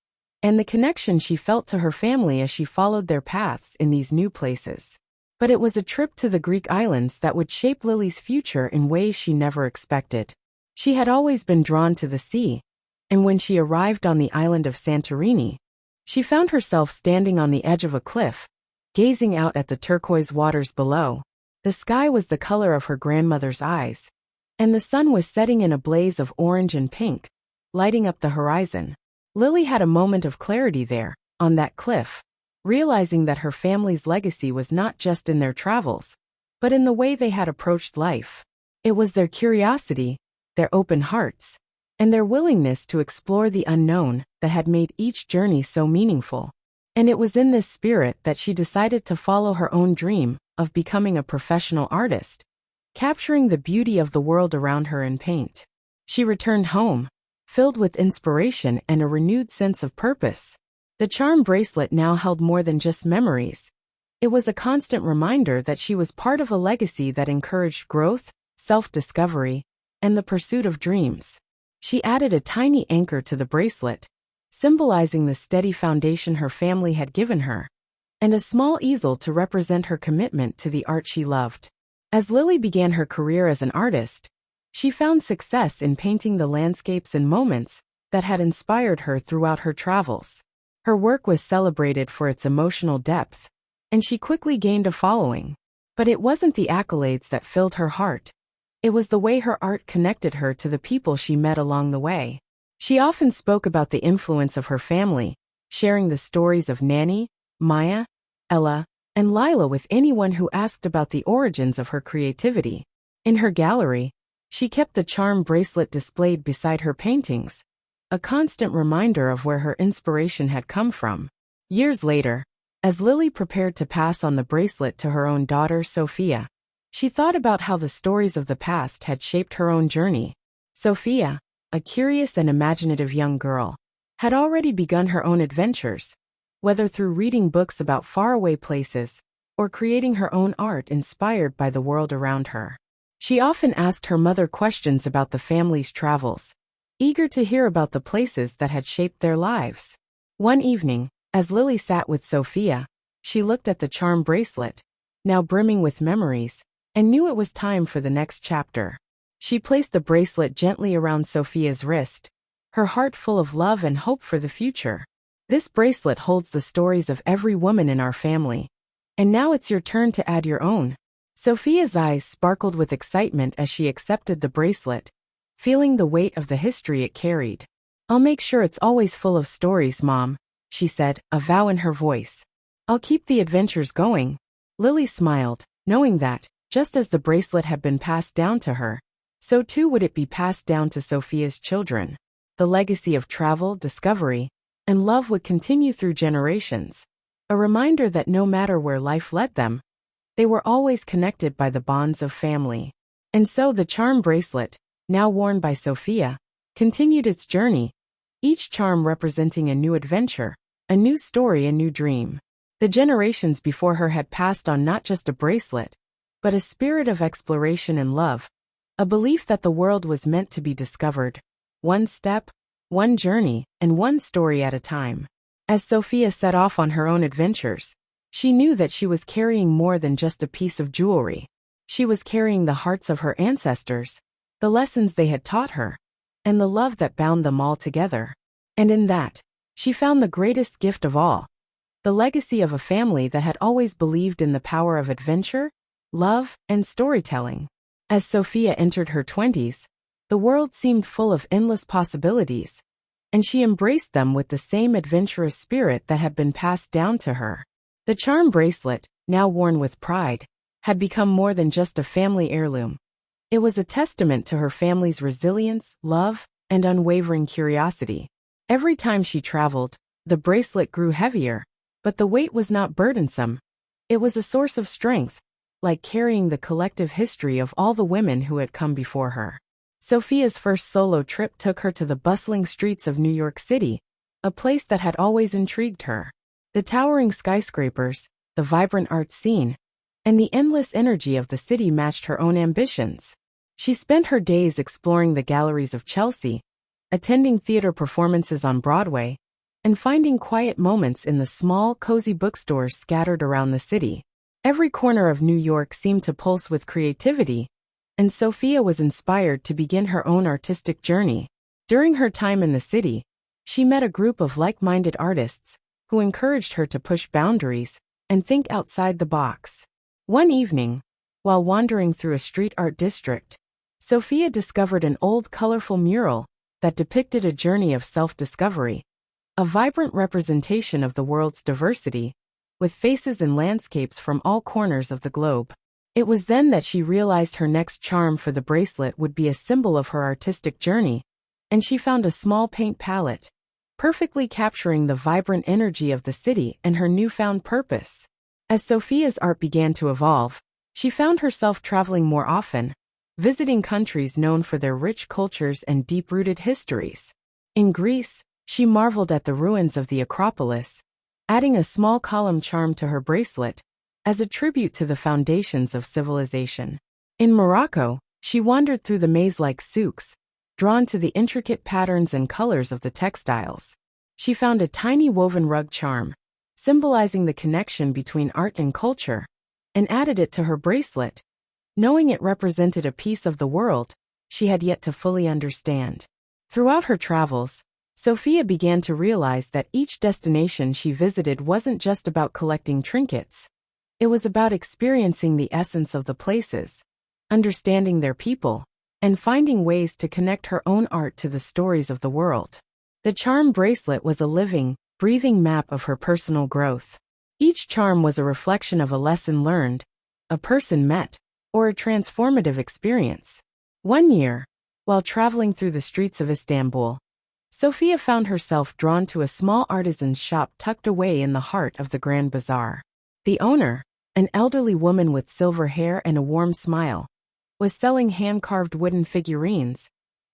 and the connection she felt to her family as she followed their paths in these new places. But it was a trip to the Greek islands that would shape Lily's future in ways she never expected. She had always been drawn to the sea, and when she arrived on the island of Santorini, she found herself standing on the edge of a cliff, gazing out at the turquoise waters below. The sky was the color of her grandmother's eyes, and the sun was setting in a blaze of orange and pink, lighting up the horizon. Lily had a moment of clarity there, on that cliff, realizing that her family's legacy was not just in their travels, but in the way they had approached life. It was their curiosity, their open hearts, and their willingness to explore the unknown that had made each journey so meaningful. And it was in this spirit that she decided to follow her own dream of becoming a professional artist, capturing the beauty of the world around her in paint. She returned home, filled with inspiration and a renewed sense of purpose. The charm bracelet now held more than just memories. It was a constant reminder that she was part of a legacy that encouraged growth, self-discovery, and the pursuit of dreams. She added a tiny anchor to the bracelet, symbolizing the steady foundation her family had given her, and a small easel to represent her commitment to the art she loved. As Lily began her career as an artist, She found success in painting the landscapes and moments that had inspired her throughout her travels. Her work was celebrated for its emotional depth, and she quickly gained a following. But it wasn't the accolades that filled her heart. It was the way her art connected her to the people she met along the way. She often spoke about the influence of her family, sharing the stories of Nanny, Maya, Ella, and Lila with anyone who asked about the origins of her creativity. In her gallery, she kept the charm bracelet displayed beside her paintings, a constant reminder of where her inspiration had come from. Years later, as Lily prepared to pass on the bracelet to her own daughter Sophia, she thought about how the stories of the past had shaped her own journey. Sophia, a curious and imaginative young girl, had already begun her own adventures, whether through reading books about faraway places or creating her own art inspired by the world around her. She often asked her mother questions about the family's travels, eager to hear about the places that had shaped their lives. One evening, as Lily sat with Sophia, she looked at the charm bracelet, now brimming with memories, and knew it was time for the next chapter. She placed the bracelet gently around Sophia's wrist, her heart full of love and hope for the future. This bracelet holds the stories of every woman in our family, and now it's your turn to add your own. Sophia's eyes sparkled with excitement as she accepted the bracelet, feeling the weight of the history it carried. "I'll make sure it's always full of stories, Mom," she said, a vow in her voice. "I'll keep the adventures going." Lily smiled, knowing that, just as the bracelet had been passed down to her, so too would it be passed down to Sophia's children. The legacy of travel, discovery, and love would continue through generations, a reminder that no matter where life led them, they were always connected by the bonds of family. And so the charm bracelet, now worn by Sophia, continued its journey, each charm representing a new adventure, a new story, a new dream. The generations before her had passed on not just a bracelet, but a spirit of exploration and love, a belief that the world was meant to be discovered, one step, one journey, and one story at a time. As Sophia set off on her own adventures, she knew that she was carrying more than just a piece of jewelry. She was carrying the hearts of her ancestors, the lessons they had taught her, and the love that bound them all together. And in that, she found the greatest gift of all, the legacy of a family that had always believed in the power of adventure, love, and storytelling. As Sophia entered her 20s, the world seemed full of endless possibilities, and she embraced them with the same adventurous spirit that had been passed down to her. The charm bracelet, now worn with pride, had become more than just a family heirloom. It was a testament to her family's resilience, love, and unwavering curiosity. Every time she traveled, the bracelet grew heavier, but the weight was not burdensome. It was a source of strength, like carrying the collective history of all the women who had come before her. Sophia's first solo trip took her to the bustling streets of New York City, a place that had always intrigued her. The towering skyscrapers, the vibrant art scene, and the endless energy of the city matched her own ambitions. She spent her days exploring the galleries of Chelsea, attending theater performances on Broadway, and finding quiet moments in the small, cozy bookstores scattered around the city. Every corner of New York seemed to pulse with creativity, and Sophia was inspired to begin her own artistic journey. During her time in the city, she met a group of like-minded artists who encouraged her to push boundaries and think outside the box. One evening, while wandering through a street art district, Sophia discovered an old colorful mural that depicted a journey of self-discovery, a vibrant representation of the world's diversity, with faces and landscapes from all corners of the globe. It was then that she realized her next charm for the bracelet would be a symbol of her artistic journey, and she found a small paint palette, perfectly capturing the vibrant energy of the city and her newfound purpose. As Sophia's art began to evolve, she found herself traveling more often, visiting countries known for their rich cultures and deep-rooted histories. In Greece, she marveled at the ruins of the Acropolis, adding a small column charm to her bracelet as a tribute to the foundations of civilization. In Morocco, she wandered through the maze-like souks, drawn to the intricate patterns and colors of the textiles. She found a tiny woven rug charm, symbolizing the connection between art and culture, and added it to her bracelet. Knowing it represented a piece of the world, she had yet to fully understand. Throughout her travels, Sophia began to realize that each destination she visited wasn't just about collecting trinkets. It was about experiencing the essence of the places, understanding their people, and finding ways to connect her own art to the stories of the world. The charm bracelet was a living, breathing map of her personal growth. Each charm was a reflection of a lesson learned, a person met, or a transformative experience. One year, while traveling through the streets of Istanbul, Sophia found herself drawn to a small artisan's shop tucked away in the heart of the Grand Bazaar. The owner, an elderly woman with silver hair and a warm smile, was selling hand-carved wooden figurines,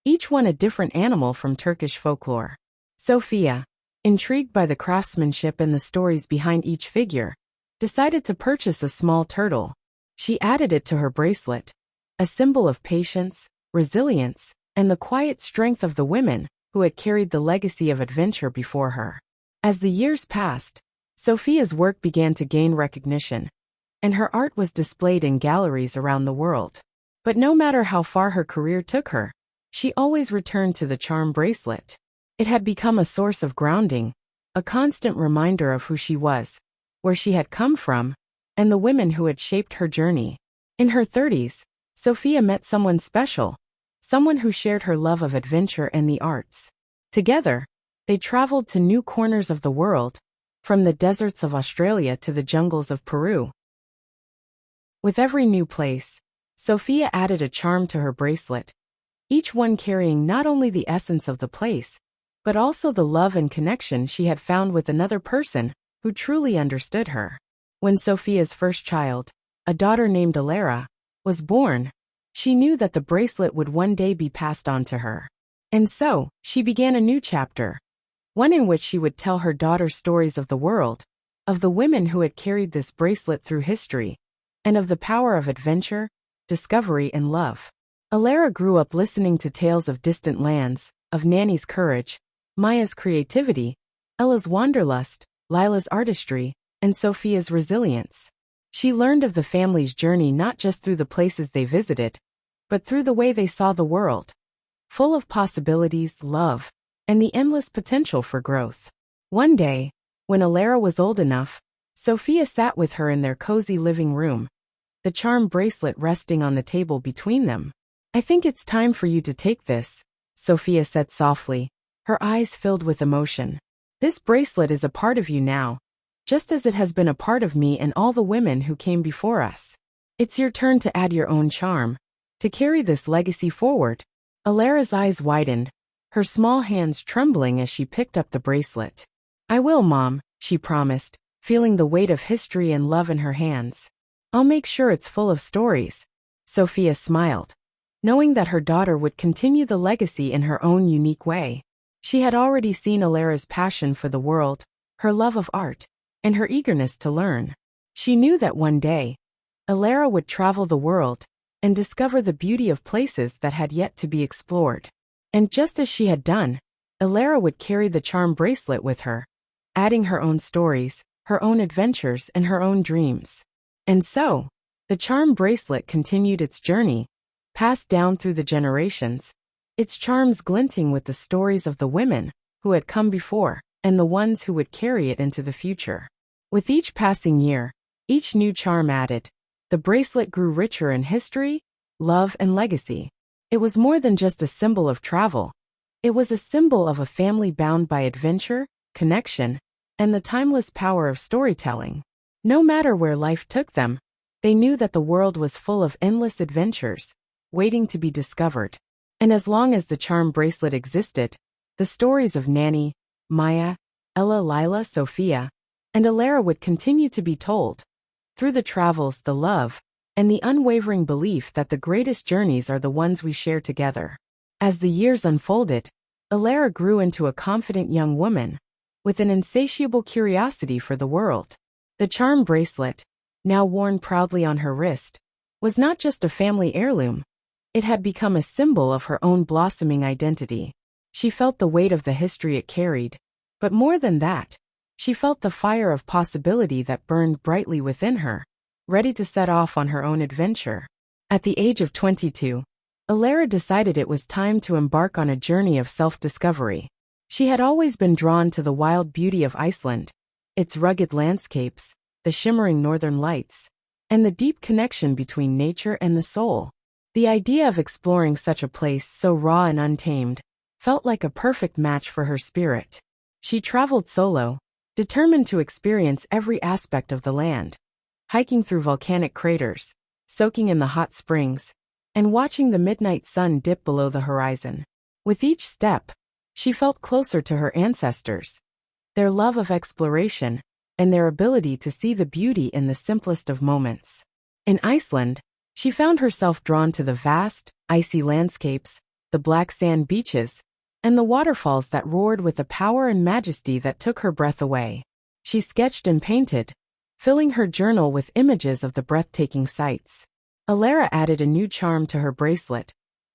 each one a different animal from Turkish folklore. Sophia, intrigued by the craftsmanship and the stories behind each figure, decided to purchase a small turtle. She added it to her bracelet, a symbol of patience, resilience, and the quiet strength of the women who had carried the legacy of adventure before her. As the years passed, Sophia's work began to gain recognition, and her art was displayed in galleries around the world. But no matter how far her career took her, she always returned to the charm bracelet. It had become a source of grounding, a constant reminder of who she was, where she had come from, and the women who had shaped her journey. In her 30s, Sophia met someone special, someone who shared her love of adventure and the arts. Together, they traveled to new corners of the world, from the deserts of Australia to the jungles of Peru. With every new place, Sophia added a charm to her bracelet, each one carrying not only the essence of the place, but also the love and connection she had found with another person who truly understood her. When Sophia's first child, a daughter named Lila, was born, she knew that the bracelet would one day be passed on to her. And so, she began a new chapter, one in which she would tell her daughter stories of the world, of the women who had carried this bracelet through history, and of the power of adventure, discovery, and love. Lila grew up listening to tales of distant lands, of Nanny's courage, Maya's creativity, Ella's wanderlust, Lila's artistry, and Sophia's resilience. She learned of the family's journey not just through the places they visited, but through the way they saw the world, full of possibilities, love, and the endless potential for growth. One day, when Lila was old enough, Sophia sat with her in their cozy living room, the charm bracelet resting on the table between them. "I think it's time for you to take this," Sophia said softly, her eyes filled with emotion. "This bracelet is a part of you now, just as it has been a part of me and all the women who came before us. It's your turn to add your own charm, to carry this legacy forward." Lila's eyes widened, her small hands trembling as she picked up the bracelet. "I will, Mom," she promised, feeling the weight of history and love in her hands. "I'll make sure it's full of stories." Sophia smiled, knowing that her daughter would continue the legacy in her own unique way. She had already seen Lila's passion for the world, her love of art, and her eagerness to learn. She knew that one day, Lila would travel the world and discover the beauty of places that had yet to be explored. And just as she had done, Lila would carry the charm bracelet with her, adding her own stories, her own adventures, and her own dreams. And so, the charm bracelet continued its journey, passed down through the generations, its charms glinting with the stories of the women who had come before and the ones who would carry it into the future. With each passing year, each new charm added, the bracelet grew richer in history, love, and legacy. It was more than just a symbol of travel. It was a symbol of a family bound by adventure, connection, and the timeless power of storytelling. No matter where life took them, they knew that the world was full of endless adventures, waiting to be discovered. And as long as the charm bracelet existed, the stories of Nanny, Maya, Ella, Lila, Sophia, and Lila would continue to be told. Through the travels, the love, and the unwavering belief that the greatest journeys are the ones we share together. As the years unfolded, Lila grew into a confident young woman, with an insatiable curiosity for the world. The charm bracelet, now worn proudly on her wrist, was not just a family heirloom. It had become a symbol of her own blossoming identity. She felt the weight of the history it carried, but more than that, she felt the fire of possibility that burned brightly within her, ready to set off on her own adventure. At the age of 22, Alara decided it was time to embark on a journey of self-discovery. She had always been drawn to the wild beauty of Iceland, its rugged landscapes, the shimmering northern lights, and the deep connection between nature and the soul. The idea of exploring such a place so raw and untamed felt like a perfect match for her spirit. She traveled solo, determined to experience every aspect of the land, hiking through volcanic craters, soaking in the hot springs, and watching the midnight sun dip below the horizon. With each step, she felt closer to her ancestors, their love of exploration, and their ability to see the beauty in the simplest of moments. In Iceland, she found herself drawn to the vast, icy landscapes, the black sand beaches, and the waterfalls that roared with a power and majesty that took her breath away. She sketched and painted, filling her journal with images of the breathtaking sights. Alara added a new charm to her bracelet,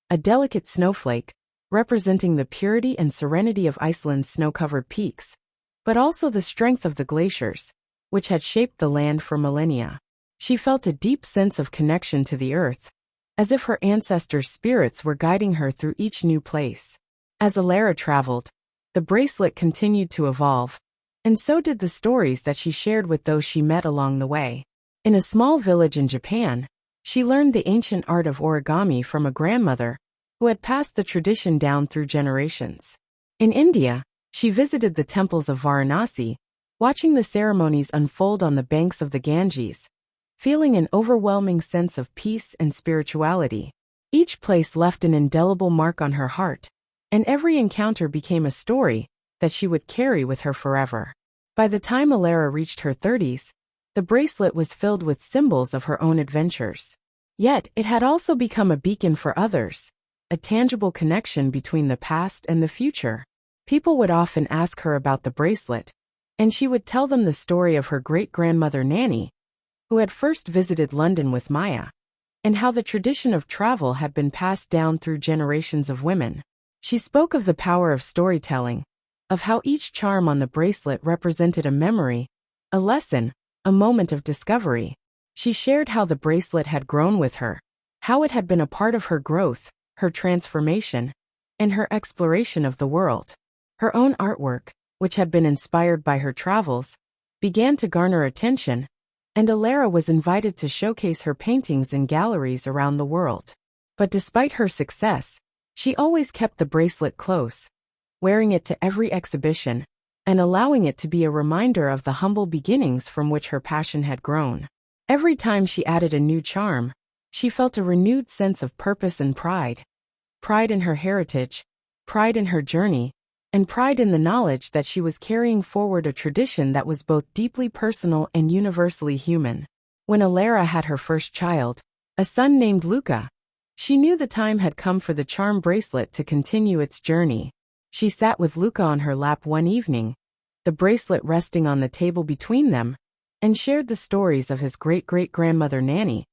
a delicate snowflake, representing the purity and serenity of Iceland's snow-covered peaks, but also the strength of the glaciers, which had shaped the land for millennia. She felt a deep sense of connection to the earth, as if her ancestors' spirits were guiding her through each new place. As Alara traveled, the bracelet continued to evolve, and so did the stories that she shared with those she met along the way. In a small village in Japan, she learned the ancient art of origami from a grandmother who had passed the tradition down through generations. In India, she visited the temples of Varanasi, watching the ceremonies unfold on the banks of the Ganges, feeling an overwhelming sense of peace and spirituality. Each place left an indelible mark on her heart, and every encounter became a story that she would carry with her forever. By the time Alara reached her 30s, the bracelet was filled with symbols of her own adventures. Yet, it had also become a beacon for others, a tangible connection between the past and the future. People would often ask her about the bracelet, and she would tell them the story of her great-grandmother Nanny, who had first visited London with Maya, and how the tradition of travel had been passed down through generations of women. She spoke of the power of storytelling, of how each charm on the bracelet represented a memory, a lesson, a moment of discovery. She shared how the bracelet had grown with her, how it had been a part of her growth, her transformation, and her exploration of the world. Her own artwork, which had been inspired by her travels, began to garner attention, and Alara was invited to showcase her paintings in galleries around the world. But despite her success, she always kept the bracelet close, wearing it to every exhibition, and allowing it to be a reminder of the humble beginnings from which her passion had grown. Every time she added a new charm, she felt a renewed sense of purpose and pride. Pride in her heritage, pride in her journey, and pride in the knowledge that she was carrying forward a tradition that was both deeply personal and universally human. When Alara had her first child, a son named Luca, she knew the time had come for the charm bracelet to continue its journey. She sat with Luca on her lap one evening, the bracelet resting on the table between them, and shared the stories of his great-great-grandmother Nanny,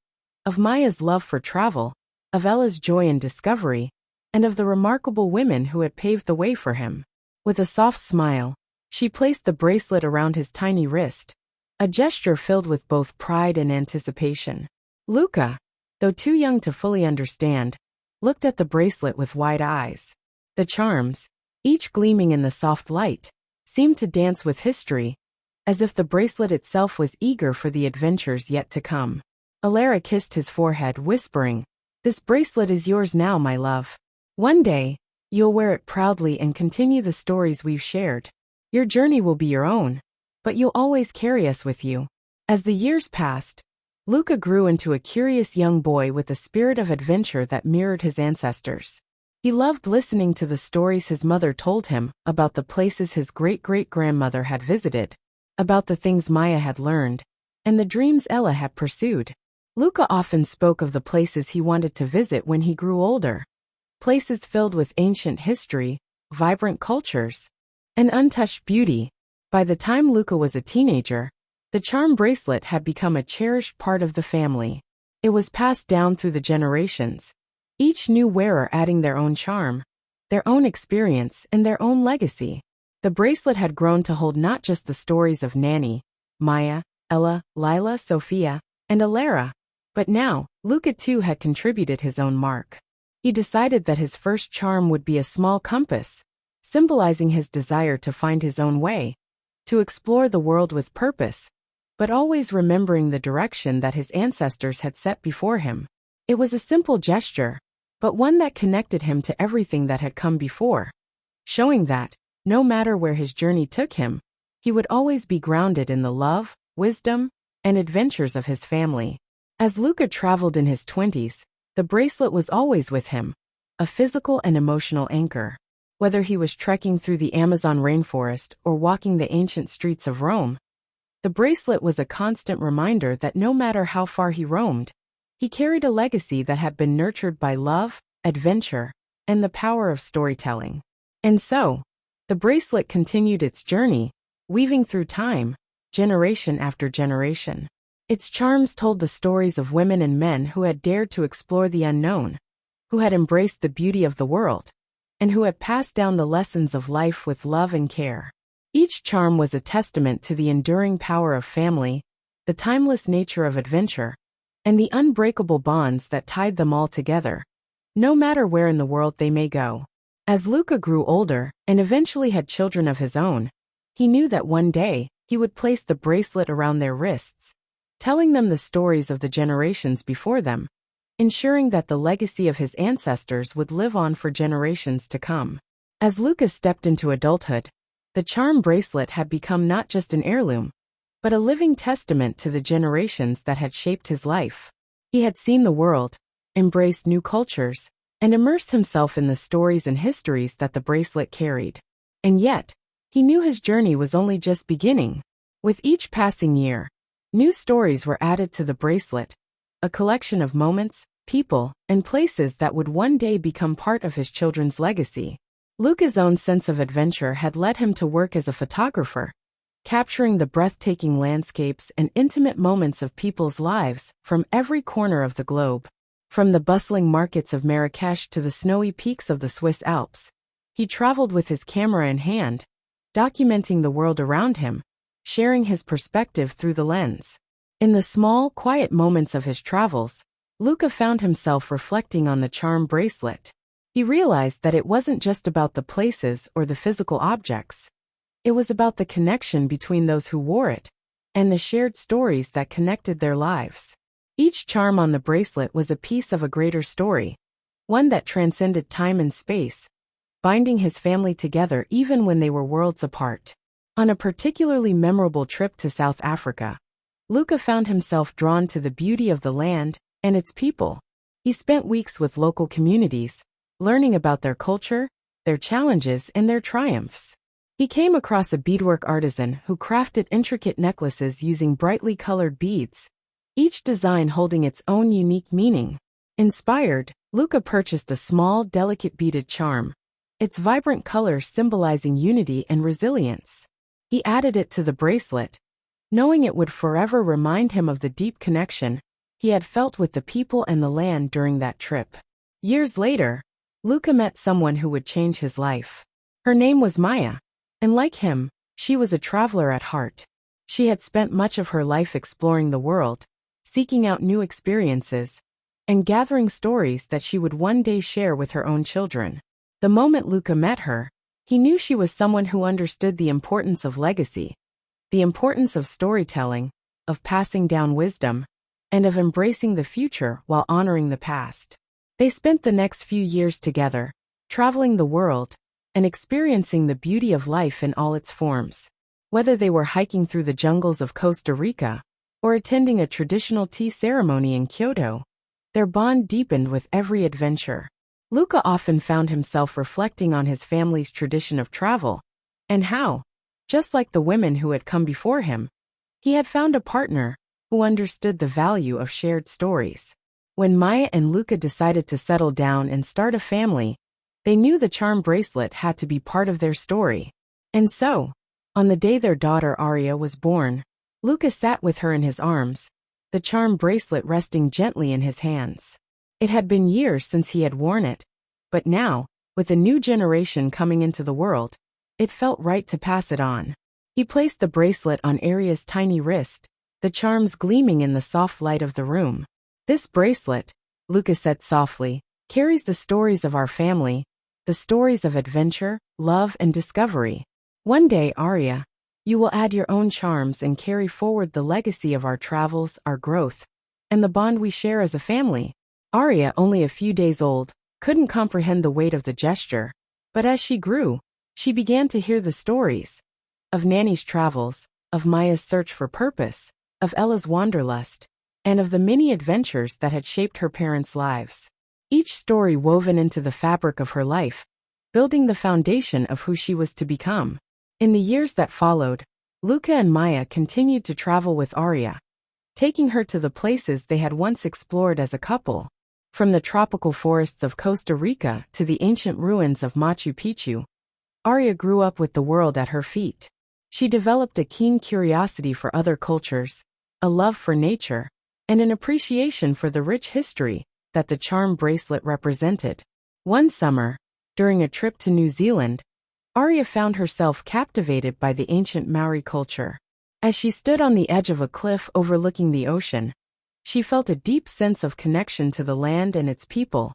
of Maya's love for travel, of Ella's joy in discovery, and of the remarkable women who had paved the way for him. With a soft smile, she placed the bracelet around his tiny wrist, a gesture filled with both pride and anticipation. Luca, though too young to fully understand, looked at the bracelet with wide eyes. The charms, each gleaming in the soft light, seemed to dance with history, as if the bracelet itself was eager for the adventures yet to come. Alara kissed his forehead, whispering, "This bracelet is yours now, my love. One day, you'll wear it proudly and continue the stories we've shared. Your journey will be your own, but you'll always carry us with you." As the years passed, Luca grew into a curious young boy with a spirit of adventure that mirrored his ancestors. He loved listening to the stories his mother told him about the places his great-great-grandmother had visited, about the things Maya had learned, and the dreams Ella had pursued. Luca often spoke of the places he wanted to visit when he grew older. Places filled with ancient history, vibrant cultures, and untouched beauty. By the time Luca was a teenager, the charm bracelet had become a cherished part of the family. It was passed down through the generations, each new wearer adding their own charm, their own experience, and their own legacy. The bracelet had grown to hold not just the stories of Nanny, Maya, Ella, Lila, Sophia, and Alara, but now, Luca too had contributed his own mark. He decided that his first charm would be a small compass, symbolizing his desire to find his own way, to explore the world with purpose, but always remembering the direction that his ancestors had set before him. It was a simple gesture, but one that connected him to everything that had come before, showing that, no matter where his journey took him, he would always be grounded in the love, wisdom, and adventures of his family. As Luca traveled in his 20s, the bracelet was always with him, a physical and emotional anchor. Whether he was trekking through the Amazon rainforest or walking the ancient streets of Rome, the bracelet was a constant reminder that no matter how far he roamed, he carried a legacy that had been nurtured by love, adventure, and the power of storytelling. And so, the bracelet continued its journey, weaving through time, generation after generation. Its charms told the stories of women and men who had dared to explore the unknown, who had embraced the beauty of the world, and who had passed down the lessons of life with love and care. Each charm was a testament to the enduring power of family, the timeless nature of adventure, and the unbreakable bonds that tied them all together, no matter where in the world they may go. As Luca grew older and eventually had children of his own, he knew that one day he would place the bracelet around their wrists, telling them the stories of the generations before them, ensuring that the legacy of his ancestors would live on for generations to come. As Luca stepped into adulthood, the charm bracelet had become not just an heirloom, but a living testament to the generations that had shaped his life. He had seen the world, embraced new cultures, and immersed himself in the stories and histories that the bracelet carried. And yet, he knew his journey was only just beginning. With each passing year, new stories were added to the bracelet, a collection of moments, people, and places that would one day become part of his children's legacy. Luca's own sense of adventure had led him to work as a photographer, capturing the breathtaking landscapes and intimate moments of people's lives from every corner of the globe. From the bustling markets of Marrakesh to the snowy peaks of the Swiss Alps, he traveled with his camera in hand, documenting the world around him, sharing his perspective through the lens. In the small, quiet moments of his travels, Luca found himself reflecting on the charm bracelet. He realized that it wasn't just about the places or the physical objects. It was about the connection between those who wore it, and the shared stories that connected their lives. Each charm on the bracelet was a piece of a greater story, one that transcended time and space, binding his family together even when they were worlds apart. On a particularly memorable trip to South Africa, Luca found himself drawn to the beauty of the land and its people. He spent weeks with local communities, learning about their culture, their challenges, and their triumphs. He came across a beadwork artisan who crafted intricate necklaces using brightly colored beads, each design holding its own unique meaning. Inspired, Luca purchased a small, delicate beaded charm, its vibrant colors symbolizing unity and resilience. He added it to the bracelet, knowing it would forever remind him of the deep connection he had felt with the people and the land during that trip. Years later, Luca met someone who would change his life. Her name was Maya, and like him, she was a traveler at heart. She had spent much of her life exploring the world, seeking out new experiences, and gathering stories that she would one day share with her own children. The moment Luca met her, he knew she was someone who understood the importance of legacy, the importance of storytelling, of passing down wisdom, and of embracing the future while honoring the past. They spent the next few years together, traveling the world, and experiencing the beauty of life in all its forms. Whether they were hiking through the jungles of Costa Rica, or attending a traditional tea ceremony in Kyoto, their bond deepened with every adventure. Luca often found himself reflecting on his family's tradition of travel, and how, just like the women who had come before him, he had found a partner who understood the value of shared stories. When Maya and Luca decided to settle down and start a family, they knew the charm bracelet had to be part of their story. And so, on the day their daughter Arya was born, Luca sat with her in his arms, the charm bracelet resting gently in his hands. It had been years since he had worn it, but now, with a new generation coming into the world, it felt right to pass it on. He placed the bracelet on Arya's tiny wrist, the charms gleaming in the soft light of the room. "This bracelet," Luca said softly, carries the stories of our family, the stories of adventure, love, and discovery. One day, Arya, you will add your own charms and carry forward the legacy of our travels, our growth, and the bond we share as a family. Arya, only a few days old, couldn't comprehend the weight of the gesture, but as she grew, she began to hear the stories of Nanny's travels, of Maya's search for purpose, of Ella's wanderlust, and of the many adventures that had shaped her parents' lives. Each story woven into the fabric of her life, building the foundation of who she was to become. In the years that followed, Luca and Maya continued to travel with Arya, taking her to the places they had once explored as a couple. From the tropical forests of Costa Rica to the ancient ruins of Machu Picchu, Arya grew up with the world at her feet. She developed a keen curiosity for other cultures, a love for nature, and an appreciation for the rich history that the charm bracelet represented. One summer, during a trip to New Zealand, Arya found herself captivated by the ancient Maori culture. As she stood on the edge of a cliff overlooking the ocean, she felt a deep sense of connection to the land and its people,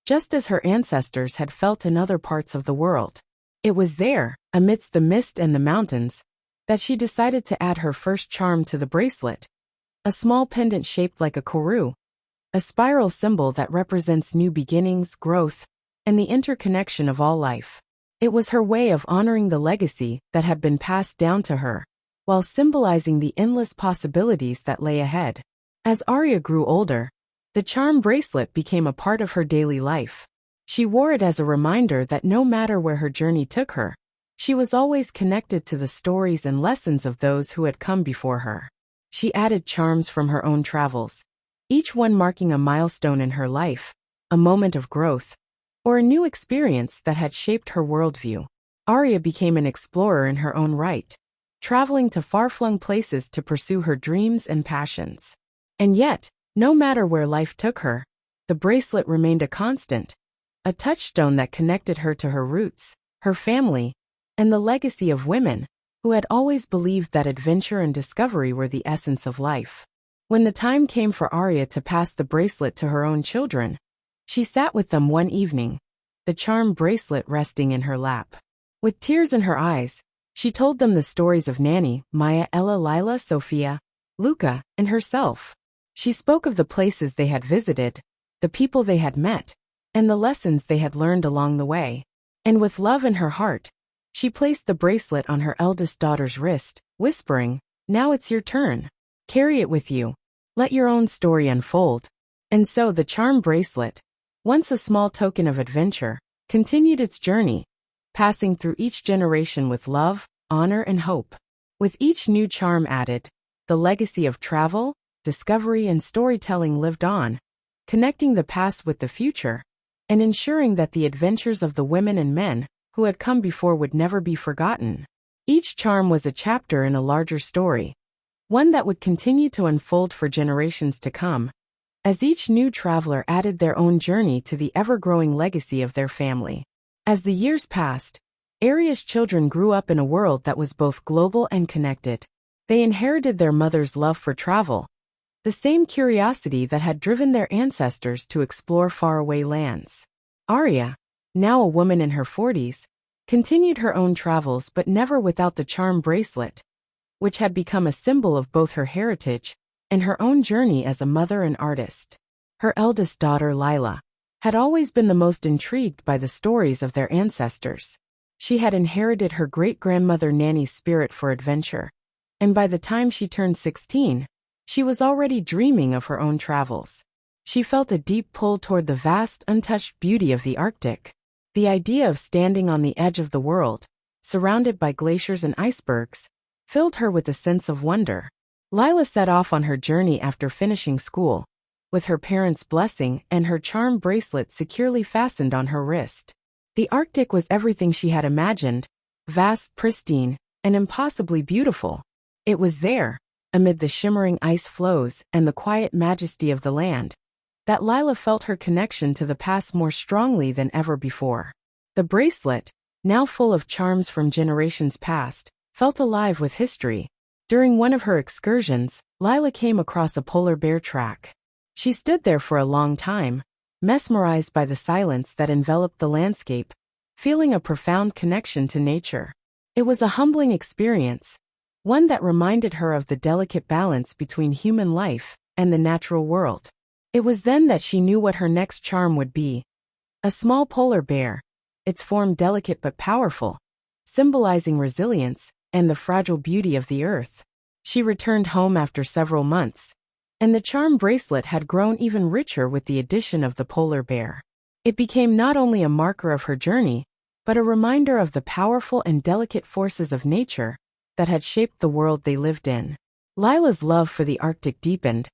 just as her ancestors had felt in other parts of the world. It was there, amidst the mist and the mountains, that she decided to add her first charm to the bracelet, a small pendant shaped like a koru, a spiral symbol that represents new beginnings, growth, and the interconnection of all life. It was her way of honoring the legacy that had been passed down to her, while symbolizing the endless possibilities that lay ahead. As Arya grew older, the charm bracelet became a part of her daily life. She wore it as a reminder that no matter where her journey took her, she was always connected to the stories and lessons of those who had come before her. She added charms from her own travels, each one marking a milestone in her life, a moment of growth, or a new experience that had shaped her worldview. Arya became an explorer in her own right, traveling to far-flung places to pursue her dreams and passions. And yet, no matter where life took her, the bracelet remained a constant, a touchstone that connected her to her roots, her family, and the legacy of women who had always believed that adventure and discovery were the essence of life. When the time came for Arya to pass the bracelet to her own children, she sat with them one evening, the charm bracelet resting in her lap. With tears in her eyes, she told them the stories of Nanny, Maya, Ella, Lila, Sophia, Luca, and herself. She spoke of the places they had visited, the people they had met, and the lessons they had learned along the way. And with love in her heart, she placed the bracelet on her eldest daughter's wrist, whispering, "Now it's your turn. Carry it with you. Let your own story unfold." And so the charm bracelet, once a small token of adventure, continued its journey, passing through each generation with love, honor, and hope. With each new charm added, the legacy of travel, discovery, and storytelling lived on, connecting the past with the future, and ensuring that the adventures of the women and men who had come before would never be forgotten. Each charm was a chapter in a larger story, one that would continue to unfold for generations to come, as each new traveler added their own journey to the ever-growing legacy of their family. As the years passed, Arya's children grew up in a world that was both global and connected. They inherited their mother's love for travel, the same curiosity that had driven their ancestors to explore faraway lands. Arya, now a woman in her 40s, continued her own travels but never without the charm bracelet, which had become a symbol of both her heritage and her own journey as a mother and artist. Her eldest daughter, Lila, had always been the most intrigued by the stories of their ancestors. She had inherited her great-grandmother Nanny's spirit for adventure, and by the time she turned 16, she was already dreaming of her own travels. She felt a deep pull toward the vast, untouched beauty of the Arctic. The idea of standing on the edge of the world, surrounded by glaciers and icebergs, filled her with a sense of wonder. Lila set off on her journey after finishing school, with her parents' blessing and her charm bracelet securely fastened on her wrist. The Arctic was everything she had imagined, vast, pristine, and impossibly beautiful. It was there, amid the shimmering ice floes and the quiet majesty of the land, that Lila felt her connection to the past more strongly than ever before. The bracelet, now full of charms from generations past, felt alive with history. During one of her excursions, Lila came across a polar bear track. She stood there for a long time, mesmerized by the silence that enveloped the landscape, feeling a profound connection to nature. It was a humbling experience, one that reminded her of the delicate balance between human life and the natural world. It was then that she knew what her next charm would be. A small polar bear, its form delicate but powerful, symbolizing resilience and the fragile beauty of the earth. She returned home after several months, and the charm bracelet had grown even richer with the addition of the polar bear. It became not only a marker of her journey, but a reminder of the powerful and delicate forces of nature that had shaped the world they lived in. Lila's love for the Arctic deepened,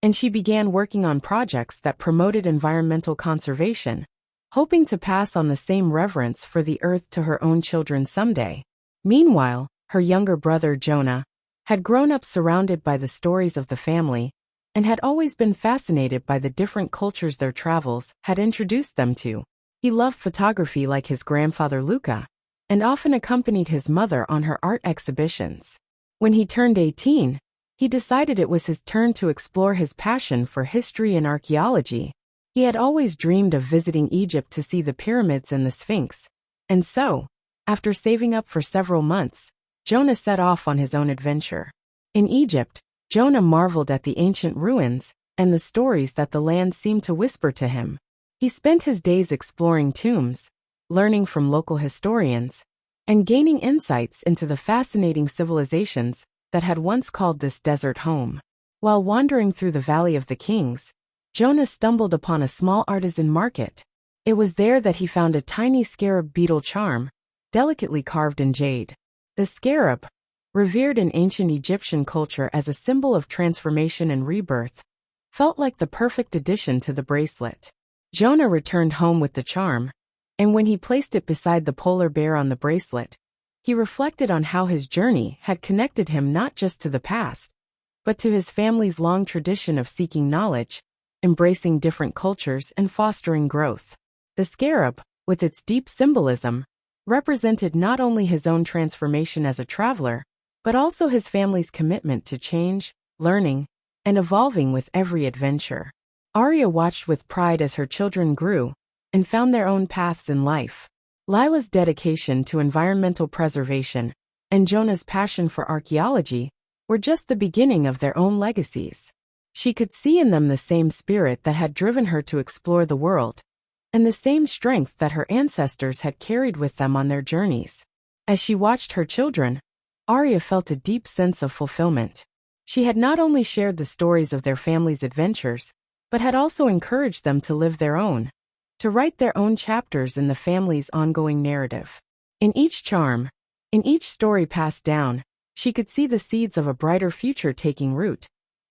and she began working on projects that promoted environmental conservation, hoping to pass on the same reverence for the earth to her own children someday. Meanwhile, her younger brother Jonah had grown up surrounded by the stories of the family and had always been fascinated by the different cultures their travels had introduced them to. He loved photography like his grandfather Luca, and often accompanied his mother on her art exhibitions. When he turned 18, he decided it was his turn to explore his passion for history and archaeology. He had always dreamed of visiting Egypt to see the pyramids and the Sphinx, and so, after saving up for several months, Jonah set off on his own adventure. In Egypt, Jonah marveled at the ancient ruins and the stories that the land seemed to whisper to him. He spent his days exploring tombs, learning from local historians, and gaining insights into the fascinating civilizations that had once called this desert home. While wandering through the Valley of the Kings, Jonah stumbled upon a small artisan market. It was there that he found a tiny scarab beetle charm, delicately carved in jade. The scarab, revered in ancient Egyptian culture as a symbol of transformation and rebirth, felt like the perfect addition to the bracelet. Jonah returned home with the charm, and when he placed it beside the polar bear on the bracelet, he reflected on how his journey had connected him not just to the past, but to his family's long tradition of seeking knowledge, embracing different cultures, and fostering growth. The scarab, with its deep symbolism, represented not only his own transformation as a traveler, but also his family's commitment to change, learning, and evolving with every adventure. Arya watched with pride as her children grew and found their own paths in life. Lila's dedication to environmental preservation and Jonah's passion for archaeology were just the beginning of their own legacies. She could see in them the same spirit that had driven her to explore the world, and the same strength that her ancestors had carried with them on their journeys. As she watched her children, Arya felt a deep sense of fulfillment. She had not only shared the stories of their family's adventures, but had also encouraged them to live their own, to write their own chapters in the family's ongoing narrative. In each charm, in each story passed down, she could see the seeds of a brighter future taking root,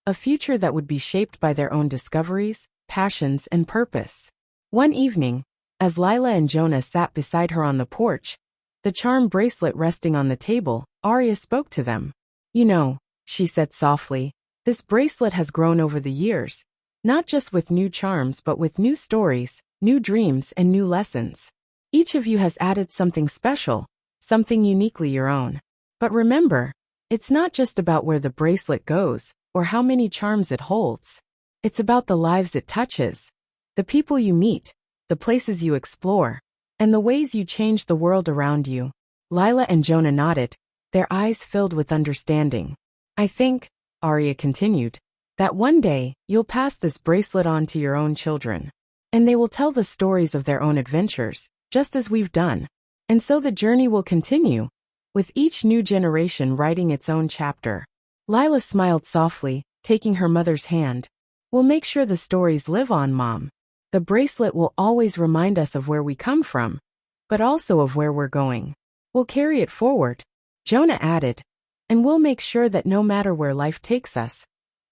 a future that would be shaped by their own discoveries, passions, and purpose. One evening, as Lila and Jonah sat beside her on the porch, the charm bracelet resting on the table, Arya spoke to them. "You know," she said softly, "this bracelet has grown over the years, not just with new charms but with new stories, new dreams, and new lessons. Each of you has added something special, something uniquely your own. But remember, it's not just about where the bracelet goes, or how many charms it holds. It's about the lives it touches, the people you meet, the places you explore, and the ways you change the world around you." Lila and Jonah nodded, their eyes filled with understanding. "I think," Arya continued, "that one day you'll pass this bracelet on to your own children, and they will tell the stories of their own adventures, just as we've done. And so the journey will continue, with each new generation writing its own chapter." Lila smiled softly, taking her mother's hand. "We'll make sure the stories live on, Mom. The bracelet will always remind us of where we come from, but also of where we're going. We'll carry it forward," Jonah added, "and we'll make sure that no matter where life takes us,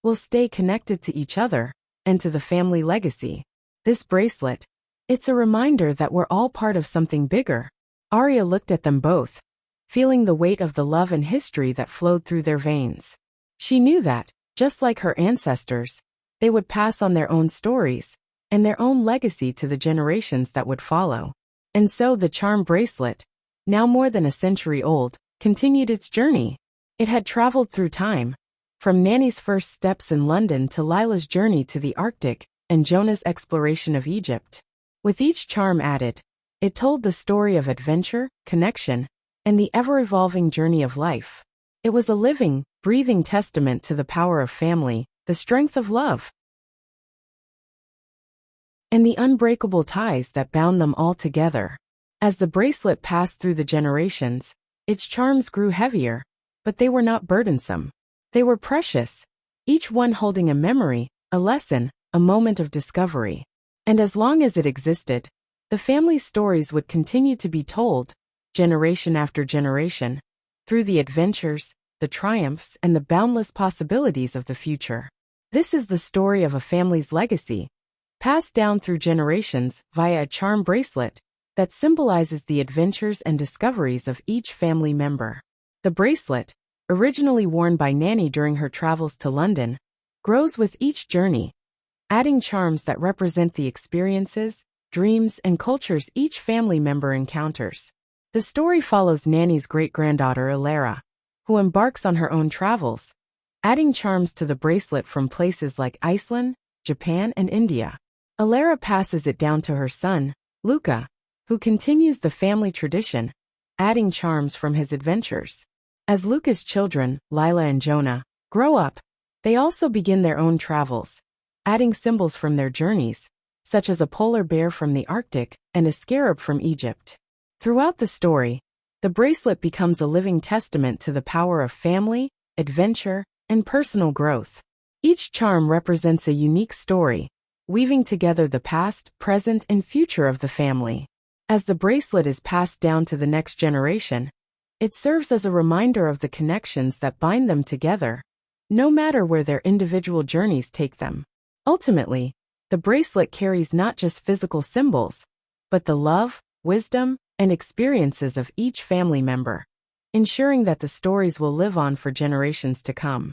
we'll stay connected to each other and to the family legacy. This bracelet, it's a reminder that we're all part of something bigger." Arya looked at them both, feeling the weight of the love and history that flowed through their veins. She knew that, just like her ancestors, they would pass on their own stories and their own legacy to the generations that would follow. And so the charm bracelet, now more than a century old, continued its journey. It had traveled through time, from Nanny's first steps in London to Lila's journey to the Arctic, and Jonah's exploration of Egypt. With each charm added, it told the story of adventure, connection, and the ever-evolving journey of life. It was a living, breathing testament to the power of family, the strength of love, and the unbreakable ties that bound them all together. As the bracelet passed through the generations, its charms grew heavier, but they were not burdensome. They were precious, each one holding a memory, a lesson, a moment of discovery. And as long as it existed, the family's stories would continue to be told, generation after generation, through the adventures, the triumphs, and the boundless possibilities of the future. This is the story of a family's legacy, passed down through generations via a charm bracelet that symbolizes the adventures and discoveries of each family member. The bracelet, originally worn by Nanny during her travels to London, grows with each journey, adding charms that represent the experiences, dreams, and cultures each family member encounters. The story follows Nanny's great-granddaughter Lila, who embarks on her own travels, adding charms to the bracelet from places like Iceland, Japan, and India. Lila passes it down to her son, Luca, who continues the family tradition, adding charms from his adventures. As Luca's children, Lila and Jonah, grow up, they also begin their own travels, adding symbols from their journeys, such as a polar bear from the Arctic and a scarab from Egypt. Throughout the story, the bracelet becomes a living testament to the power of family, adventure, and personal growth. Each charm represents a unique story, weaving together the past, present, and future of the family. As the bracelet is passed down to the next generation, it serves as a reminder of the connections that bind them together, no matter where their individual journeys take them. Ultimately, the bracelet carries not just physical symbols, but the love, wisdom, and experiences of each family member, ensuring that the stories will live on for generations to come.